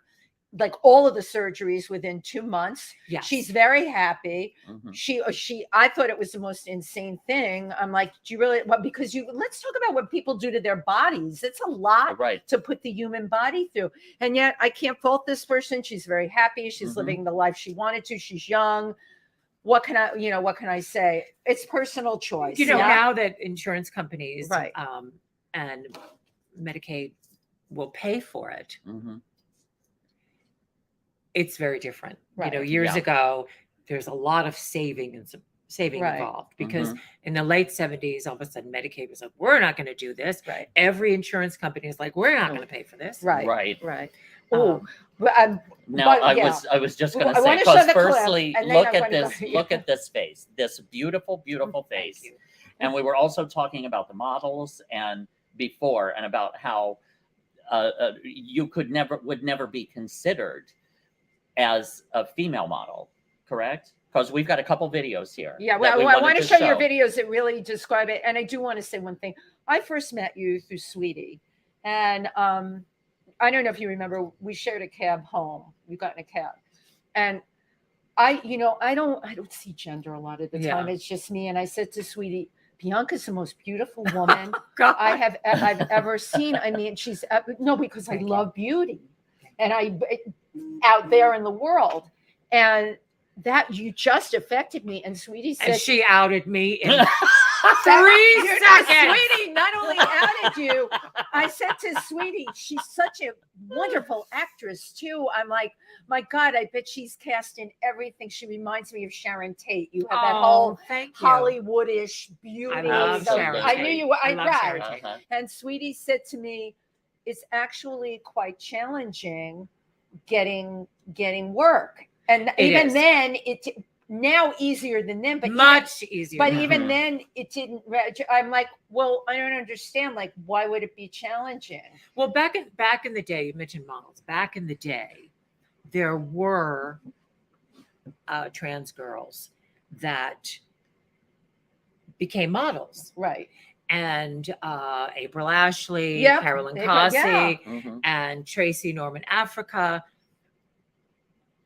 all of the surgeries within 2 months. Yes. She's very happy. I thought it was the most insane thing. I'm like, do you really? Well, because let's talk about what people do to their bodies. It's a lot to put the human body through. And yet I can't fault this person. She's very happy. She's living the life she wanted to. She's young. What can I say? It's personal choice. Now that insurance companies and Medicaid will pay for it, it's very different. Years ago, there's a lot of saving involved because in the late 70s, all of a sudden Medicaid was like, we're not going to do this. Right. Every insurance company is like, we're not going to pay for this. Right. I was just going to say, because firstly, look at this face, this beautiful, beautiful face. And we were also talking about the models and before, and about how you would never be considered as a female model, correct? Because we've got a couple videos here. Yeah, well, I want to show your videos that really describe it. And I do want to say one thing. I first met you through Sweetie. And I don't know if you remember, we shared a cab home. We got in a cab. And I don't see gender a lot of the time. It's just me. And I said to Sweetie, Bianca's the most beautiful woman I've ever seen. I mean, because I love beauty. And out there in the world, and that you just affected me. And Sweetie said, and she outed me in 3 seconds. Sweetie not only outed you, I said to Sweetie, she's such a wonderful actress too. I'm like, my God, I bet she's cast in everything. She reminds me of Sharon Tate. You have that whole Hollywoodish beauty. I love Sharon I knew you were right. And Sweetie said to me, it's actually quite challenging getting work. And even then, now easier than then, but much easier. But even then, it didn't. I'm like, well, I don't understand. Like, why would it be challenging? Well, back in the day, you mentioned models. Back in the day, there were trans girls that became models, right? And April Ashley, Carolyn Cossey, and Tracy Norman Africa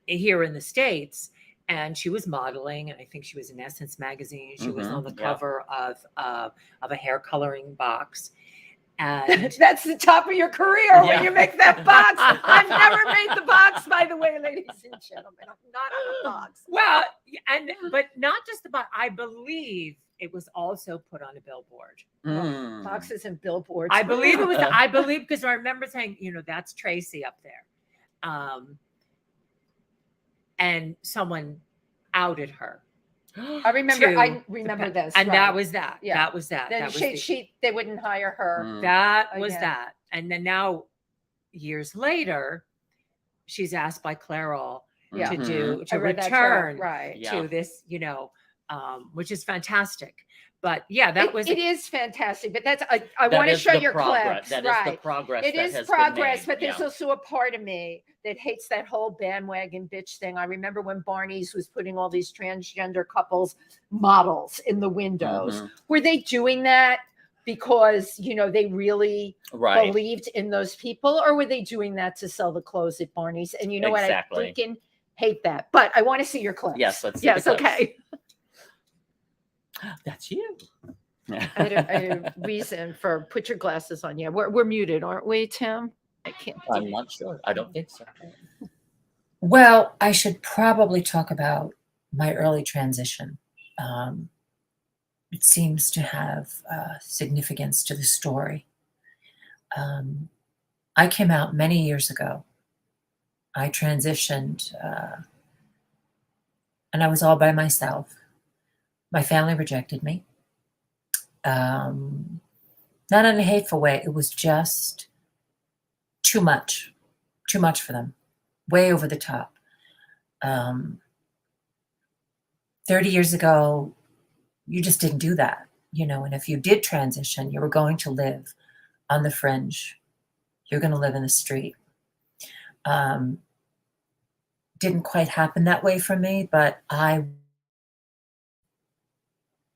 here in the States. And she was modeling, and I think she was in Essence magazine. She was on the cover of a hair coloring box. And that's the top of your career when you make that box. I've never made the box, by the way, ladies and gentlemen. I'm not on the box. Well, but not just the box. I believe it was also put on a billboard. Boxes and billboards. I believe it was. I believe, because I remember saying, that's Tracy up there, and someone outed her. I remember this, and that was that. Yeah, that was that. Then that they wouldn't hire her. That was that. And then now, years later, she's asked by Clairol to return to this, which is fantastic. But it is fantastic. But I want to show your clips. That is the progress. It is progress, but there's also a part of me that hates that whole bandwagon bitch thing. I remember when Barney's was putting all these transgender couples models in the windows. Were they doing that because they really believed in those people, or were they doing that to sell the clothes at Barney's? And you know what? I freaking hate that. But I want to see your clips. Yes, let's see. Yes, okay. That's you. I had a reason for put your glasses on. Yeah, we're muted, aren't we, Tim? I'm not sure. I don't think so. Well, I should probably talk about my early transition. It seems to have significance to the story. I came out many years ago. I transitioned, and I was all by myself. My family rejected me. Not in a hateful way. It was just too much. too much for them, way over the top. 30 years ago, you just didn't do that, and if you did transition, you were going to live on the fringe. You're going to live in the street. Didn't quite happen that way for me, but I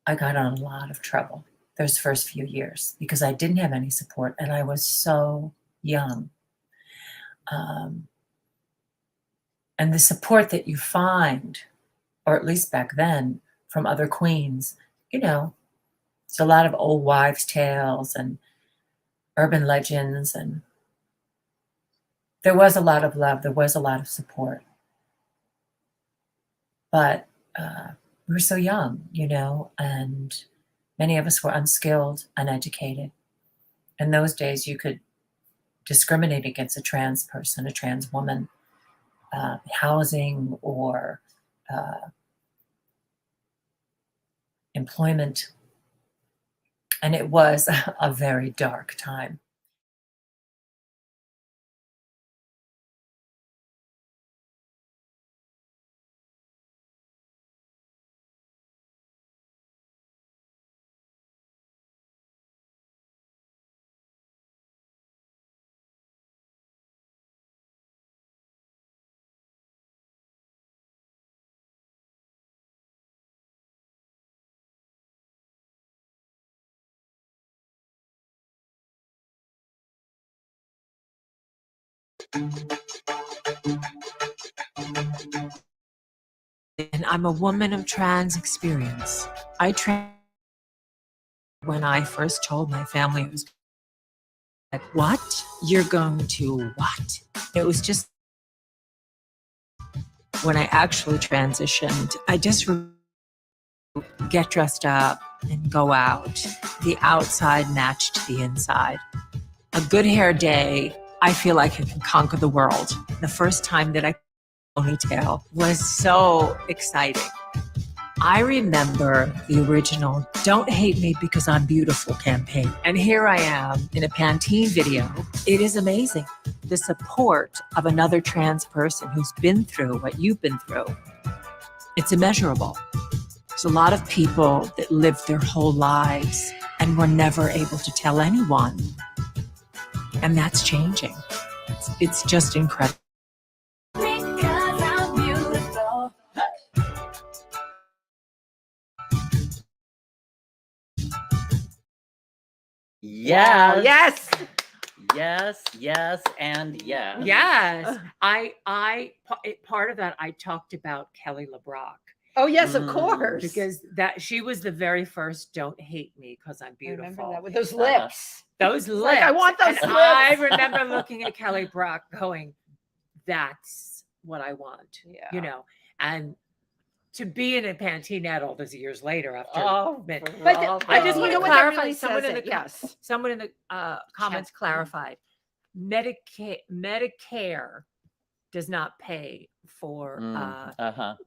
got in a lot of trouble those first few years because I didn't have any support and I was so young. And the support that you find, or at least back then, from other queens, it's a lot of old wives' tales and urban legends, and there was a lot of love, there was a lot of support. But we were so young, and many of us were unskilled, uneducated. In those days, you could discriminate against a trans person, a trans woman, housing or employment. And it was a very dark time. And I'm a woman of trans experience. When I first told my family, it was like, what? You're going to what? It was just when I actually transitioned, I just get dressed up and go out. The outside matched the inside. A good hair day, I feel like I can conquer the world. The first time that I ponytail was so exciting. I remember the original Don't Hate Me Because I'm Beautiful campaign. And here I am in a Pantene video. It is amazing. The support of another trans person who's been through what you've been through. It's immeasurable. There's a lot of people that lived their whole lives and were never able to tell anyone. And that's changing. It's just incredible. Yes. Yes. Yes, yes, and yes. Yes. Part of that, I talked about Kelly LeBrock. Oh, yes, of course. Because she was the very first Don't Hate Me Because I'm Beautiful. I remember that with those lips. Those lips. Like, I want those lips. I remember looking at Kelly Brock going, that's what I want. Yeah. And to be in a Pantene ad all those years later after. But I just want to clarify. Really someone in the yes. Someone in the comments clarified. Medicare does not pay for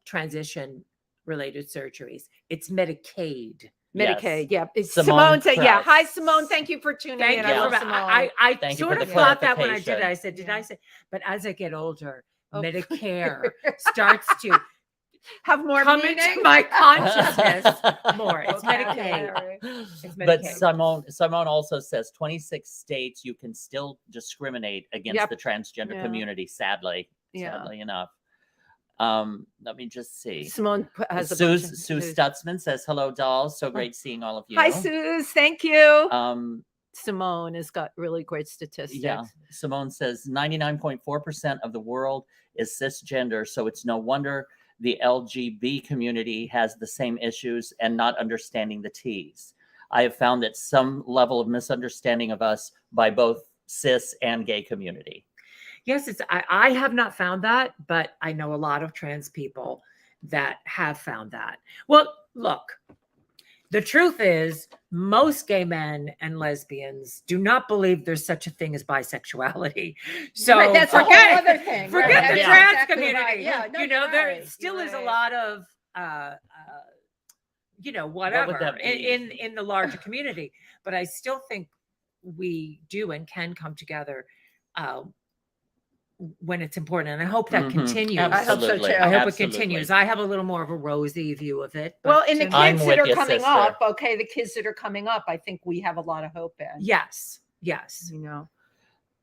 transition related surgeries. It's Medicaid. Medicaid, Yes. yeah. Simone said, said, yeah. Hi, Simone. Thank you for tuning in. you. I Thank you sort for of the thought that when I did it. clarification. I said, did I say? But as I get older, Medicare starts to have more come meaning. into my consciousness more. It's Okay. Medicaid. It's But Medicaid. Simone also says 26 states you can still discriminate against the transgender community, sadly enough. Let me just see. Simone has a Sue Stutzman says, hello, dolls. So great seeing all of you. Hi, Suze. Thank you. Simone has got really great statistics. Yeah. Simone says 99.4% of the world is cisgender. So it's no wonder the LGB community has the same issues and not understanding the T's. I have found that some level of misunderstanding of us by both cis and gay community. Yes, I have not found that, but I know a lot of trans people that have found that. Well, look, the truth is most gay men and lesbians do not believe there's such a thing as bisexuality. So right, that's a whole other thing. Forget the Yeah. trans Exactly community. right. Yeah, no, There still is a lot of, whatever in the larger community. But I still think we do and can come together when it's important. And I hope that continues. I hope so too. I hope Absolutely. it continues. I have a little more of a rosy view of it. Well, in the I'm kids with that are you, coming sister. up, okay, the kids that are coming up, I think we have a lot of hope in. Yes. You know.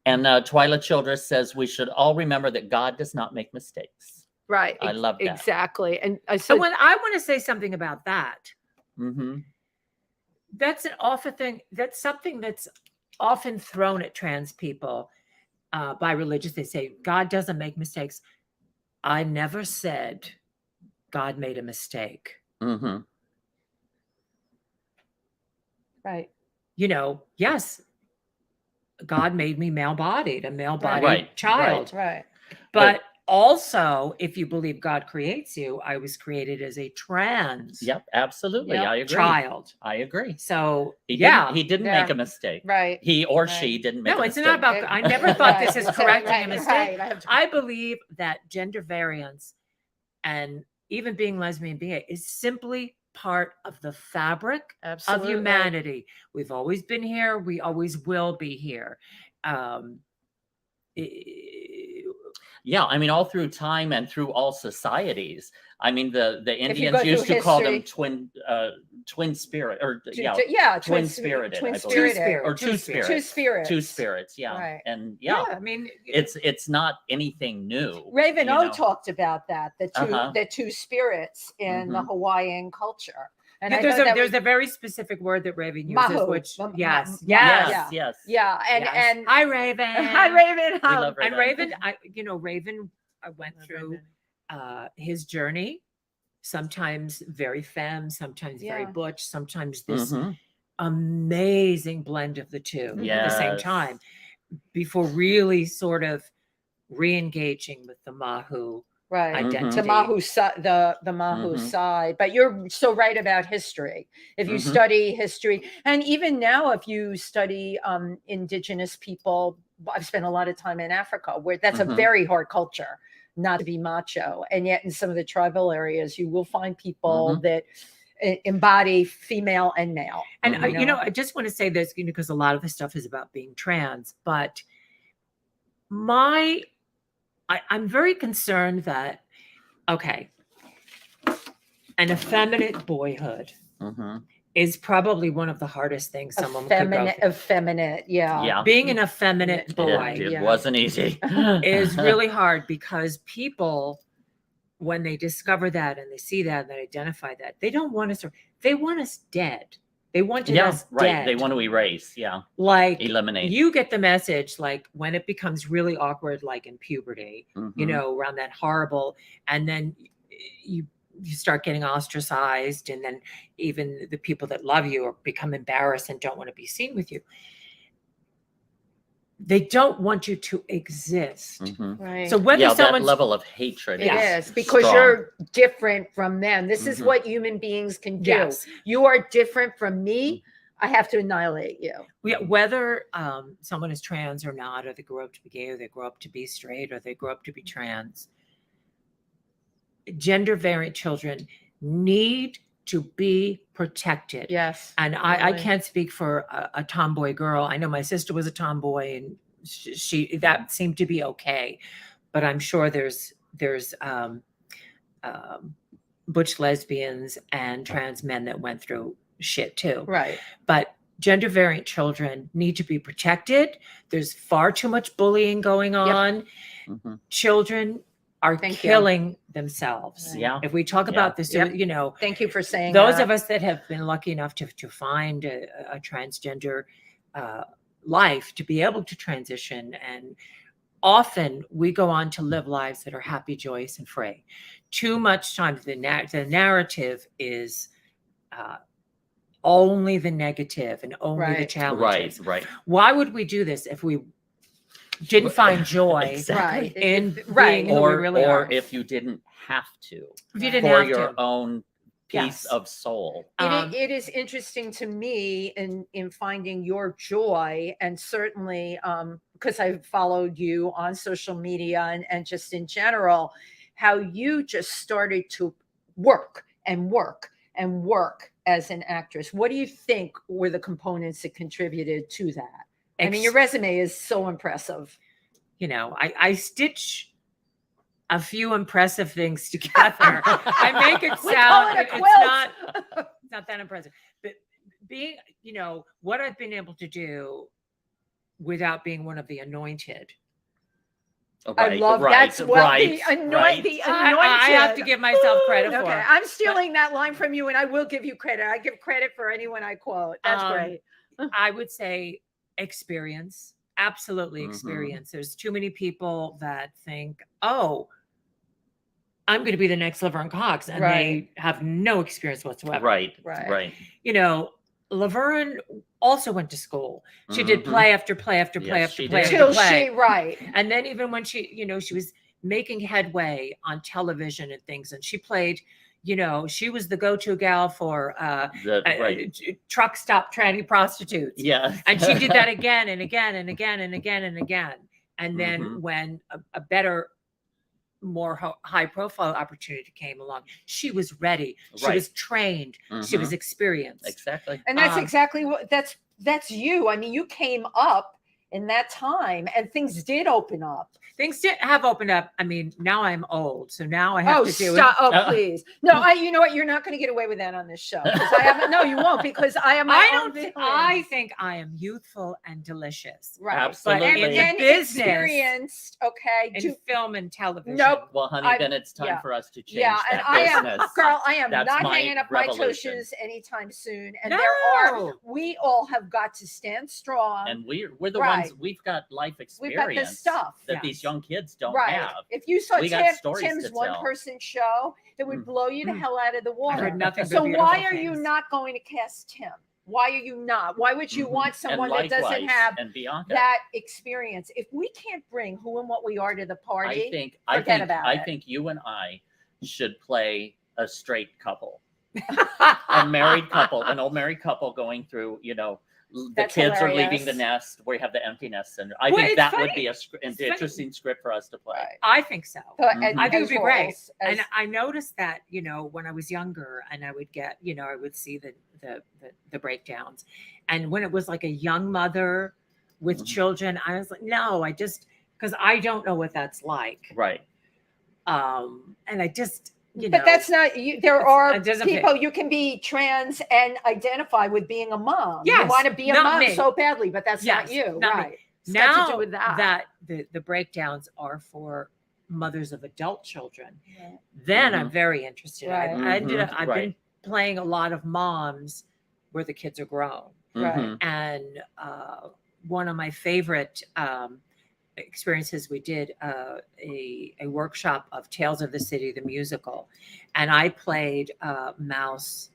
And Twyla Childress says we should all remember that God does not make mistakes. Right. I love that. Exactly. And So when I want to say something about that, Mm-hmm. that's an awful thing. That's something that's often thrown at trans people by religious. They say God doesn't make mistakes. I never said God made a mistake. Mm-hmm. right. You know, yes, God made me male-bodied, a male-bodied Right, child. Right. But also, if you believe God creates you, I was created as a trans Yep, absolutely. Yep. I agree. child. I agree. So He yeah, didn't Yeah. make a mistake. Right. He or Right. she didn't make no, a it's mistake. not about. I never thought this is Right. correcting Right. a mistake. Right. I believe that gender variance and even being lesbian, BA is simply part of the fabric Absolutely. of humanity. We've always been here. We always will be here. Yeah, I mean, all through time and through all societies. I mean, the you Indians go used through to call them history- twin spirit, or Two twin spirited, I believe. spirit, or two spirits. Two spirits. Yeah, Right. and yeah, I mean, it's not anything new. Raven you O know. talked about that, Uh-huh. the two spirits in the Mhm. Hawaiian culture. And I there's thought that there's was a very specific word that Raven uses, Mahu. which Ma- yes, ma- yes, Yes, yes. yeah, and yes. and Hi Raven. hi Raven. We love And Raven. Raven, I went through his journey, sometimes very femme, sometimes very Yeah. butch, sometimes this Mhm. amazing blend of the two at the same Yes. time, before really sort of re-engaging with the Mahu Right. identity. The Mahu side, the Mahu Mhm. side. But you're so right about history. If you Mhm. study history, and even now, if you study indigenous people, I've spent a lot of time in Africa, where that's a Mhm. very hard culture, not to be macho. And yet, in some of the tribal areas, you will find people that embody female and male. And Mhm. I just want to say this, because a lot of the stuff is about being trans, but I'm very concerned that, okay, an effeminate boyhood Mhm. is probably one of the hardest things someone could go through. Effeminate, yeah. Yeah. Being an effeminate boy It Yeah. wasn't easy. is really hard, because people, when they discover that and they see that and they identify that, they don't want us, they want us dead. They wanted us right. dead. They want to erase. Yeah. like Eliminate. you get the message, like when it becomes really awkward, like in puberty, Mhm. around that horrible, and then you start getting ostracized, and then even the people that love you become embarrassed and don't want to be seen with you. They don't want you to exist. Mhm. Right. So whether Yeah, that someone's level of hatred. It is is, because strong. you're different from them. This is Mhm. what human beings can do. yes, You are different from me. I have to annihilate you. whether someone is trans or not, or they grow up to be gay, or they grow up to be straight, or they grow up to be trans, gender variant children need to be protected. Yes. And I Totally. can't speak for a tomboy girl. I know my sister was a tomboy, and she that seemed to be okay. But I'm sure there's butch lesbians and trans men that went through shit too. Right. But gender variant children need to be protected. There's far too much bullying going on. Mhm. Children are Thank you. killing themselves. Yeah. If we talk Yeah. about this, Yep. Thank you for saying those that. of us that have been lucky enough to find a transgender life, to be able to transition, and often we go on to live lives that are happy, joyous, and free. Too much time, the narrative is only the negative and only the Right. challenges. Right. Why would we do this if we didn't find joy Exactly. Right. in Right. being who we really or are? if you didn't have to, If you didn't for have your to. own piece Yes. of soul. It is interesting to me in finding your joy, and certainly because I've followed you on social media and just in general, how you just started to work and work and work as an actress. What do you think were the components that contributed to that? I mean, your resume is so impressive. you know, I stitch a few impressive things together. I make it sound it's not that impressive. But being, you know, what I've been able to do without being one of the anointed. I love that's what the anointed. I have to give myself credit for. Okay, I'm stealing that line from you, and I will give you credit. I give credit for anyone I quote. That's great. I would say experience, absolutely experience. There's too many people that think, oh, I'm going to be the next Laverne Cox, and they have no experience whatsoever. Right. You know, Laverne also went to school. She did play after play after play after play till she and then even when she, you know, she was making headway on television and things, and she played, you know, she was the go-to gal for truck stop tranny prostitutes. Yeah, and she did that again and again and again and again and again. And then when a better, more high profile opportunity came along, she was ready. She was trained. She was experienced. Exactly. And that's exactly what that's you. I mean, you came up in that time and things did open up. Things did have opened up. I mean, now I'm old, so now I have to do it. Oh, please. No, you know what? You're not going to get away with that on this show. I haven't. No, you won't, because I am. I think I am youthful and delicious. Right. Absolutely. But and experienced. Okay. In film and television. Nope. Well, honey, then it's time for us to change. Yeah, and I am That's not my hanging up revolution. my tushes anytime soon. And we all have got to stand strong. And we're the ones, we've got life experience. We've got this stuff that these young kids don't have. If you saw Tim's one-person show, it would blow you the hell out of the water. I heard nothing so why are you not going to cast Tim? Why are you not? Why would you want someone that doesn't have that experience? If we can't bring Who and What We Are to the party, forget about it. I think you and I should play a straight couple, a married couple, an old married couple going through, you know, the kids are leaving the nest. We have the empty nest syndrome. I think that would be an interesting script for us to play. I think so. I think it would be great. And I noticed that, you know, when I was younger, and I would get, you know, I would see the breakdowns, and when it was like a young mother with children, I was like, no, because I don't know what that's like. Right. And I just. But that's not you. There are people you can be trans and identify with being a mom. Yes, you want to be a mom so badly, but that's not you, right? It's now to do with that the breakdowns are for mothers of adult children. Then I'm very interested. I've been playing a lot of moms where the kids are grown, and one of my favorite experiences, we did a workshop of Tales of the City, the musical, and I played Mouse's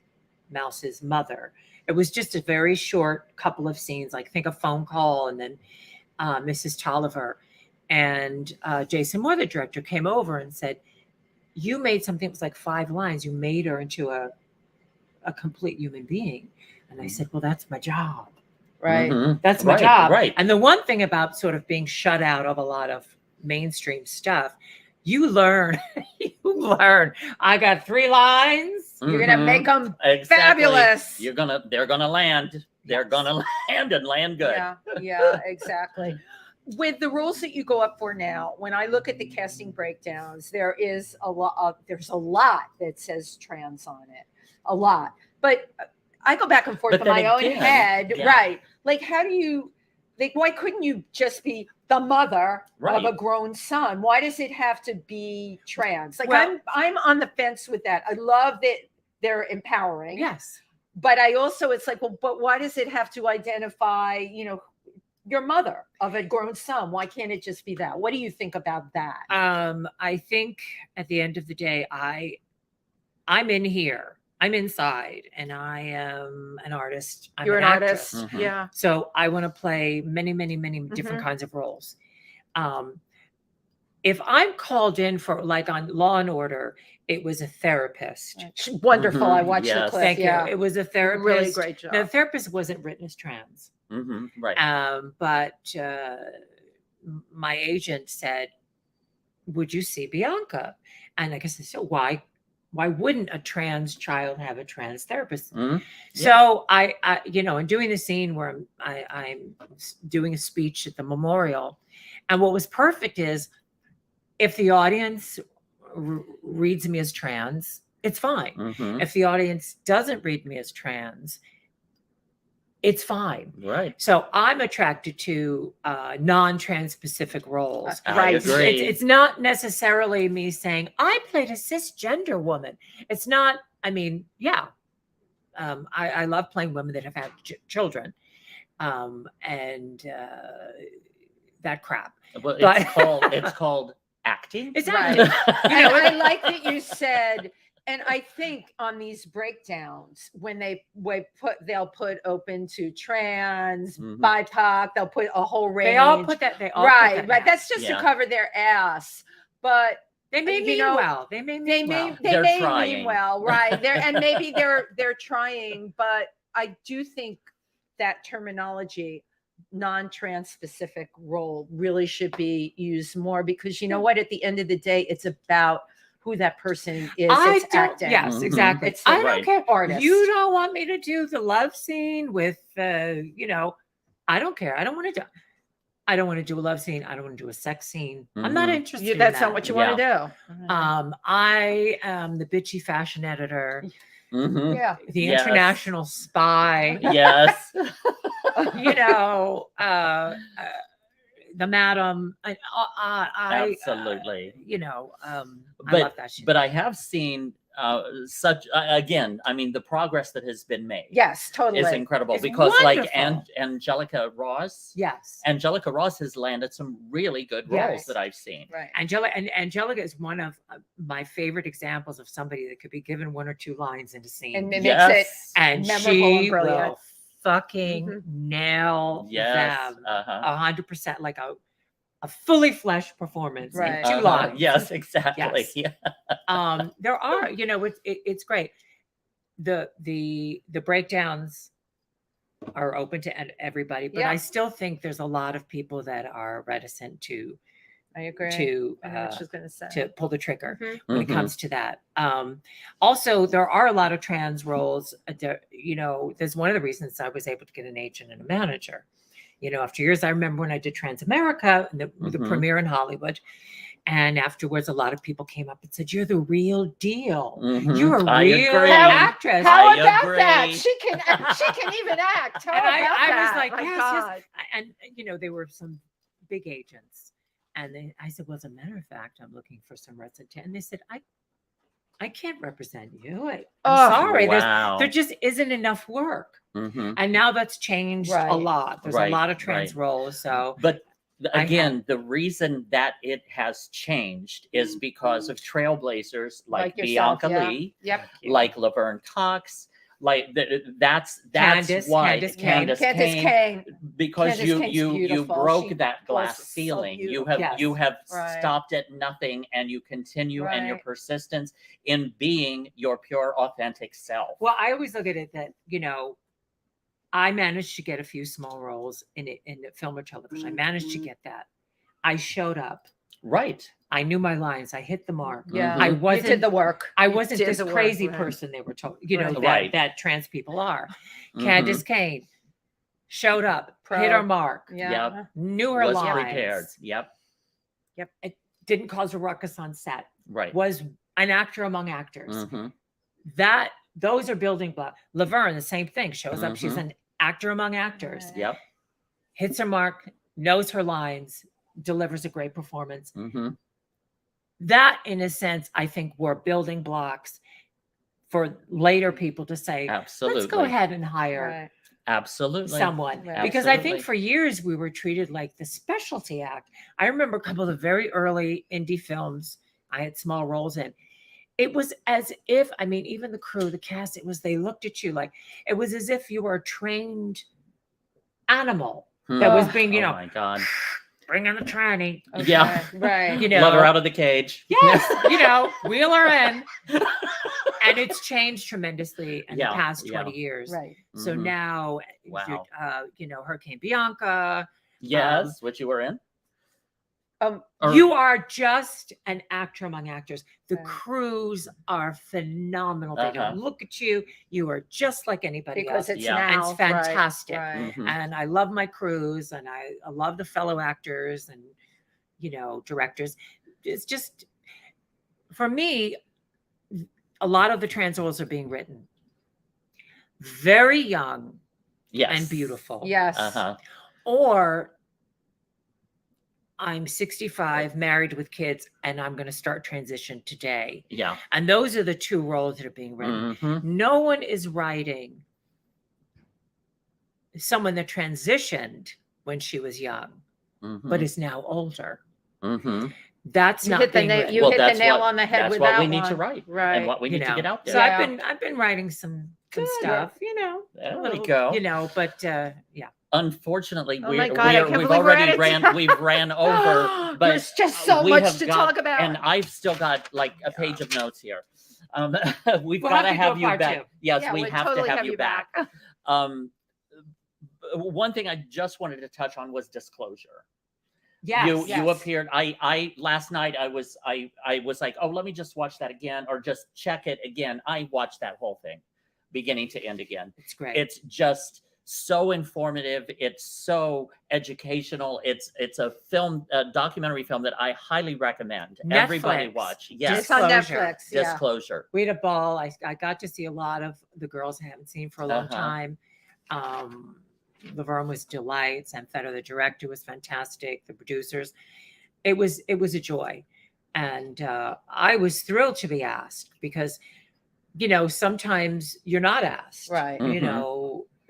mother. It was just a very short couple of scenes, like think a phone call, and then Mrs. Tolliver and Jason Moore, the director, came over and said, you made something that was like 5 lines. You made her into a complete human being. And I said, well, that's my job. Right. That's my job. Right. And the one thing about sort of being shut out of a lot of mainstream stuff, you learn, I got 3 lines. You're going to make them fabulous. They're going to land. They're going to land and land good. Yeah, exactly. With the rules that you go up for now, when I look at the casting breakdowns, there's a lot that says trans on it, a lot. But I go back and forth in my own head, right? Like, how do you, like, why couldn't you just be the mother of a grown son? Why does it have to be trans? Like, I'm on the fence with that. I love that they're empowering. Yes. But I also, it's like, well, but why does it have to identify, you know, your mother of a grown son? Why can't it just be that? What do you think about that? I think at the end of the day, I'm in here. I'm inside, and I am an artist. You're an artist. Yeah. So I want to play many, many, many different kinds of roles. If I'm called in for, like on Law and Order, it was a therapist. Wonderful. I watched the clip. Thank you. It was a therapist. Really great job. Now, the therapist wasn't written as trans. Right. But my agent said, would you see Bianca? And I guess I said, why wouldn't a trans child have a trans therapist? So I, you know, in doing the scene where I'm doing a speech at the memorial, And what was perfect is if the audience reads me as trans, it's fine. If the audience doesn't read me as trans, it's fine. Right. So I'm attracted to non-trans specific roles. I agree. It's not necessarily me saying I played a cisgender woman. It's not. I mean, yeah, I love playing women that have had children, and that crap. Well, it's called acting. It's Right. acting. I like that you said. And I think on these breakdowns, when they'll put open to trans, BIPOC, they'll put a whole range. They all put that. Right. That's just to cover their ass. But they may mean well. They may mean well, right? Maybe they're trying, but I do think that terminology, non-trans specific role, really should be used more, because you know what? At the end of the day, it's about who that person is. Acting. Yes, exactly. I don't care. Artist. You don't want me to do the love scene with, I don't care. I don't want to do a love scene. I don't want to do a sex scene. I'm not interested in that's that. not what you want to do. I am the bitchy fashion editor. Yeah. The international spy. Yes. The madam. Absolutely. I love that shit. But I have seen such again. I mean, the progress that has been made. Yes, totally. Is incredible, It's because wonderful. like Angelica Ross. Yes. Angelica Ross has landed some really good roles that I've seen. Right. Angelica is one of my favorite examples of somebody that could be given one or two lines in a scene And makes it and memorable she and brilliant. will fucking nail them 100%, like a fully fleshed performance in 2 lines. Yes, exactly. Yes. There are, it's great. The breakdowns are open to everybody, but I still think there's a lot of people that are reticent to. I agree. To I know what she's going to say. To pull the trigger when it comes to that. Also, there are a lot of trans roles. There's one of the reasons I was able to get an agent and a manager. After years, I remember when I did TRANSAMERICA, the premiere in Hollywood. And afterwards, a lot of people came up and said, "You're the real deal. You're a real actress." How about that? She can even act. How about I that? was like, My yes. God. And there were some big agents. And I said, well, as a matter of fact, I'm looking for some representation. And they said, I can't represent you. I'm sorry. Wow. There just isn't enough work. And now that's changed a lot. There's a lot of trans roles. So, but again, the reason that it has changed is because of trailblazers like Bianca Leigh, like Laverne Cox. Like that's why Candace Kane, because Candace you broke that glass so ceiling. beautiful. You have stopped at nothing, and you continue, and your persistence in being your pure, authentic self. Well, I always look at it that I managed to get a few small roles in film or television. I managed to get that. I showed up. Right. I knew my lines. I hit the mark. Yeah. I wasn't. You did the work. I wasn't this crazy person they were told, that trans people are. Candace Kane showed up, hit her mark. Knew her was lines. prepared. Yep. It didn't cause a ruckus on set. Right. Was an actor among actors. Those are building blocks. Laverne, the same thing. Shows up. She's an actor among actors. Yep. Hits her mark, knows her lines, delivers a great performance. That, in a sense, I think were building blocks for later people to say, absolutely, let's go ahead and hire someone. Because I think for years we were treated like the specialty act. I remember a couple of the very early indie films I had small roles in. It was as if, even the crew, the cast, they looked at you like, it was as if you were a trained animal that was being, oh my God. Bring in the tranny. Okay. Yeah. Right. Let her out of the cage. Yes. Wheel her in. And it's changed tremendously in the past 20 years. Right. So now, Hurricane Bianca. Yes. Which you were in? You are just an actor among actors. The crews are phenomenal. They don't look at you. You are just like anybody else. Because it's now. It's fantastic. Right. And I love my crews, and I love the fellow actors, and directors. It's just, for me, a lot of the trans roles are being written very young and beautiful. Yes. Or I'm 65, married with kids, and I'm going to start transition today. Yeah. And those are the two roles that are being written. No one is writing someone that transitioned when she was young, but is now older. That's not being written. You hit the nail on the head with that one. That's what we need to write, right? And what we need to get out there. So I've been writing some stuff, There we go. But Unfortunately, we've ran over, but there's just so much to talk about. And I've still got like a page of notes here. We've got to have you back. Yes, we have to have you back. One thing I just wanted to touch on was disclosure. Yes, you appeared. I last night I was like, oh, let me just watch that again, or just check it again. I watched that whole thing, beginning to end again. It's great. It's just so informative. It's so educational. It's a documentary film that I highly recommend. Netflix. Everybody watch. Yes, it's on Netflix. Disclosure. We had a ball. I got to see a lot of the girls I haven't seen for a long time. Laverne was delight. Sam Feder, the director, was fantastic. The producers, it was a joy, and I was thrilled to be asked because, sometimes you're not asked, right?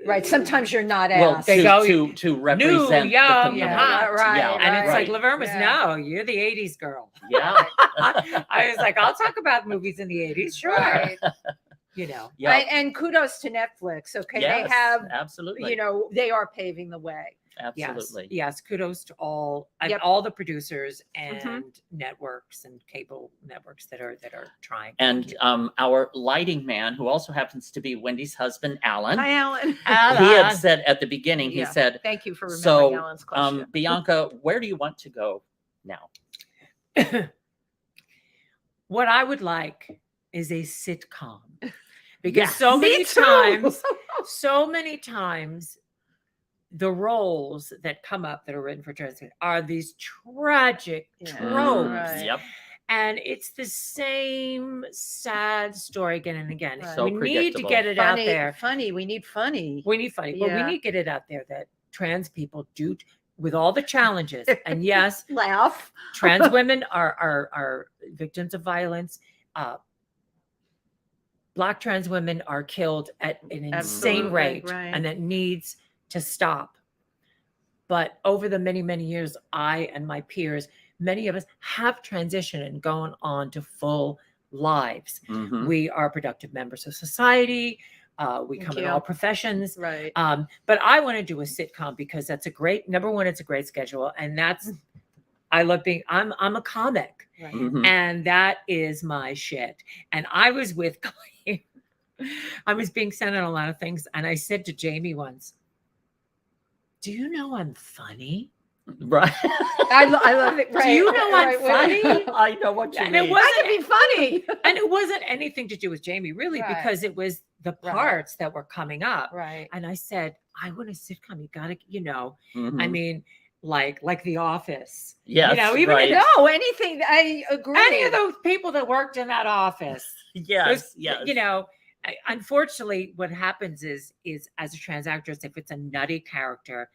Right. Sometimes you're not asked. They go to represent new, young, the hot, right? Yeah, and it's like Laverne was no, you're the '80s girl. Yeah, I was like, I'll talk about movies in the '80s, sure. Right. And kudos to Netflix. Okay, yes, they have absolutely. They are paving the way. Absolutely. Yes. Kudos to all the producers and networks and cable networks that are trying. And our lighting man, who also happens to be Wendy's husband, Alan. Hi, Alan. He had said at the beginning, he said, "Thank you for remembering Alan's question." Bianca, where do you want to go now? What I would like is a sitcom. Because so many times the roles that come up that are written for trans are these tragic tropes. Yep. And it's the same sad story again and again. So we need to get it out there. We need funny. But we need to get it out there that trans people do, with all the challenges. And yes, laugh. Trans women are victims of violence. Black trans women are killed at an insane rate, and that needs to stop. But over the many, many years, I and my peers, many of us have transitioned and gone on to full lives. We are productive members of society. We come in all professions. Right. But I want to do a sitcom because that's number one, it's a great schedule. And I love being, I'm a comic. Right. And that is my shit. And I was with I was being sent on a lot of things. And I said to Jamie once, do you know I'm funny? Right. I love it. Right. Do you know I'm funny? I know what you mean. It wasn't be funny. And it wasn't anything to do with Jamie, really, because it was the parts that were coming up. Right. And I said, I want a sitcom. You got to, I mean, like The Office. Yes. Anything. I agree. Any of those people that worked in that office. Yes. Unfortunately, what happens is as a trans actress, if it's a nutty character,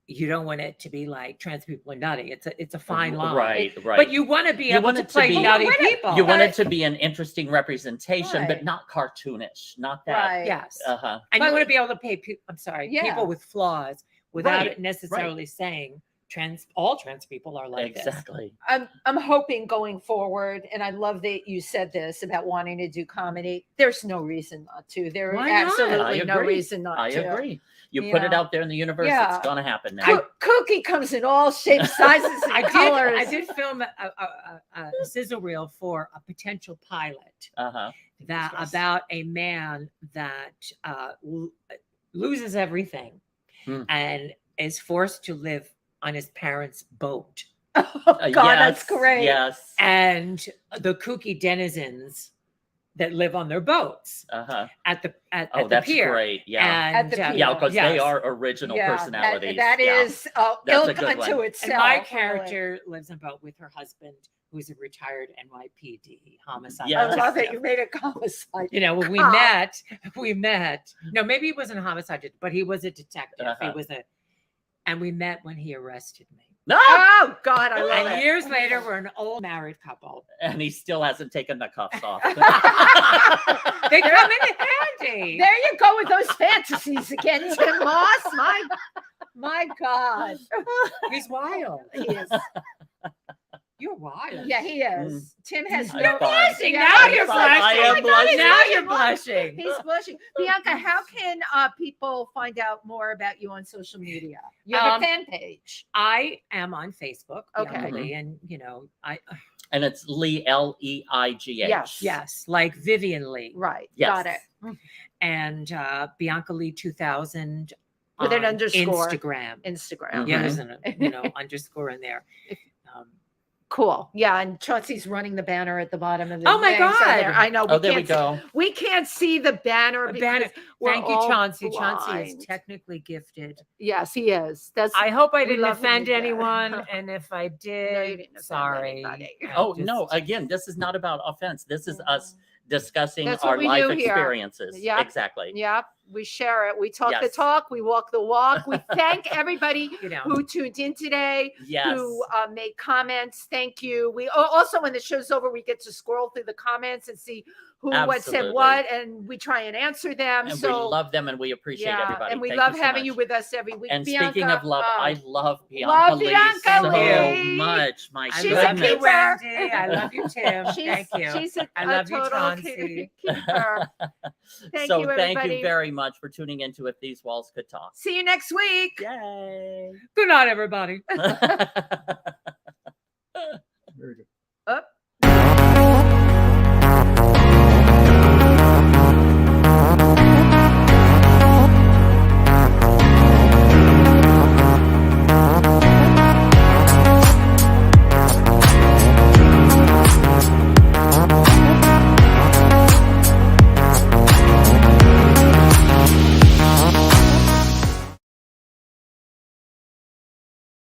you don't want it to be like trans people are nutty. It's a fine line. Right. But you want to be able to play nutty people. You want it to be an interesting representation, but not cartoonish. Not that. Right. Yes. And you want to be able to pay people with flaws without it necessarily saying all trans people are like this. Exactly. I'm hoping going forward, and I love that you said this about wanting to do comedy. There's no reason not to. There is absolutely no reason not to. I agree. You put it out there in the universe, it's going to happen now. Cookie comes in all shapes, sizes, and colors. I did film a sizzle reel for a potential pilot about a man that loses everything and is forced to live on his parents' boat. Oh God, that's great. Yes. And the kooky denizens that live on their boats at the that's pier. Great. Yeah. And, At the pier. Yeah, because they are original personalities. That is That's a ilk good unto one. itself. And my really. character lives in a boat with her husband, who's a retired NYPD homicide. Yeah. I love it. detective. You made it homicide. You know, when we met. No, maybe he wasn't a homicide, but he was a detective. He was and we met when he arrested me. No. Oh God, I love And it. years later, we're an old married couple. And he still hasn't taken the cuffs off. They come in handy. There you go with those fantasies again, Tim Moss. My God, He's wild. he is. You're wild. Yeah, he is. Tim has I'm no. fine. blushing. Yeah, Now he's you're fine. blushing. I am Oh my God, he's blushing. Now blushing. you're blushing. He's blushing. Bianca, how can people find out more about you on social media? You have a fan page. I am on Facebook. Okay. Bianca Leigh, and And it's Leigh, Leigh. yes, like Vivian Leigh. Right. Yes. Got it. And Bianca Leigh 2000 With an on underscore. Instagram. Instagram. Yeah, Mhm. there's an underscore in there. Cool. Yeah, and Chauncey's running the banner at the bottom of the. Oh my thing, so there- God. I know. Oh, there we can't go. We can't see the banner. Banner. because we're Thank you, all Chauncey. Chauncey is blind. technically gifted. Yes, he is. That's. I hope I We didn't love when offend you do that. anyone, and if I No, you did, didn't offend sorry. anybody. Oh, no. Again, this is not about offense. This is us discussing That's what our we life do here. experiences. Yep. Exactly. Yep, we share it. We talk the Yes. talk. We walk the walk. We thank everybody You know, who tuned in today, Yes. who made comments. Thank you. We also, when the show's over, we get to scroll through the comments and see who what said Absolutely. what, and we try and answer them. And so we love them and we appreciate everybody. and we Thank love so having much. you with us every week. And Bianca, speaking of love, I love Bianca love Leigh Bianca so Leigh. much. My I She's love a goodness. you, keeper. Wendy. I love you, Tim. Thank you. She's a, I a love you, total Chauncey. keeper. Thank so you, thank everybody. you very much for tuning into If These Walls Could Talk. See you next week. Yay. Good night, everybody.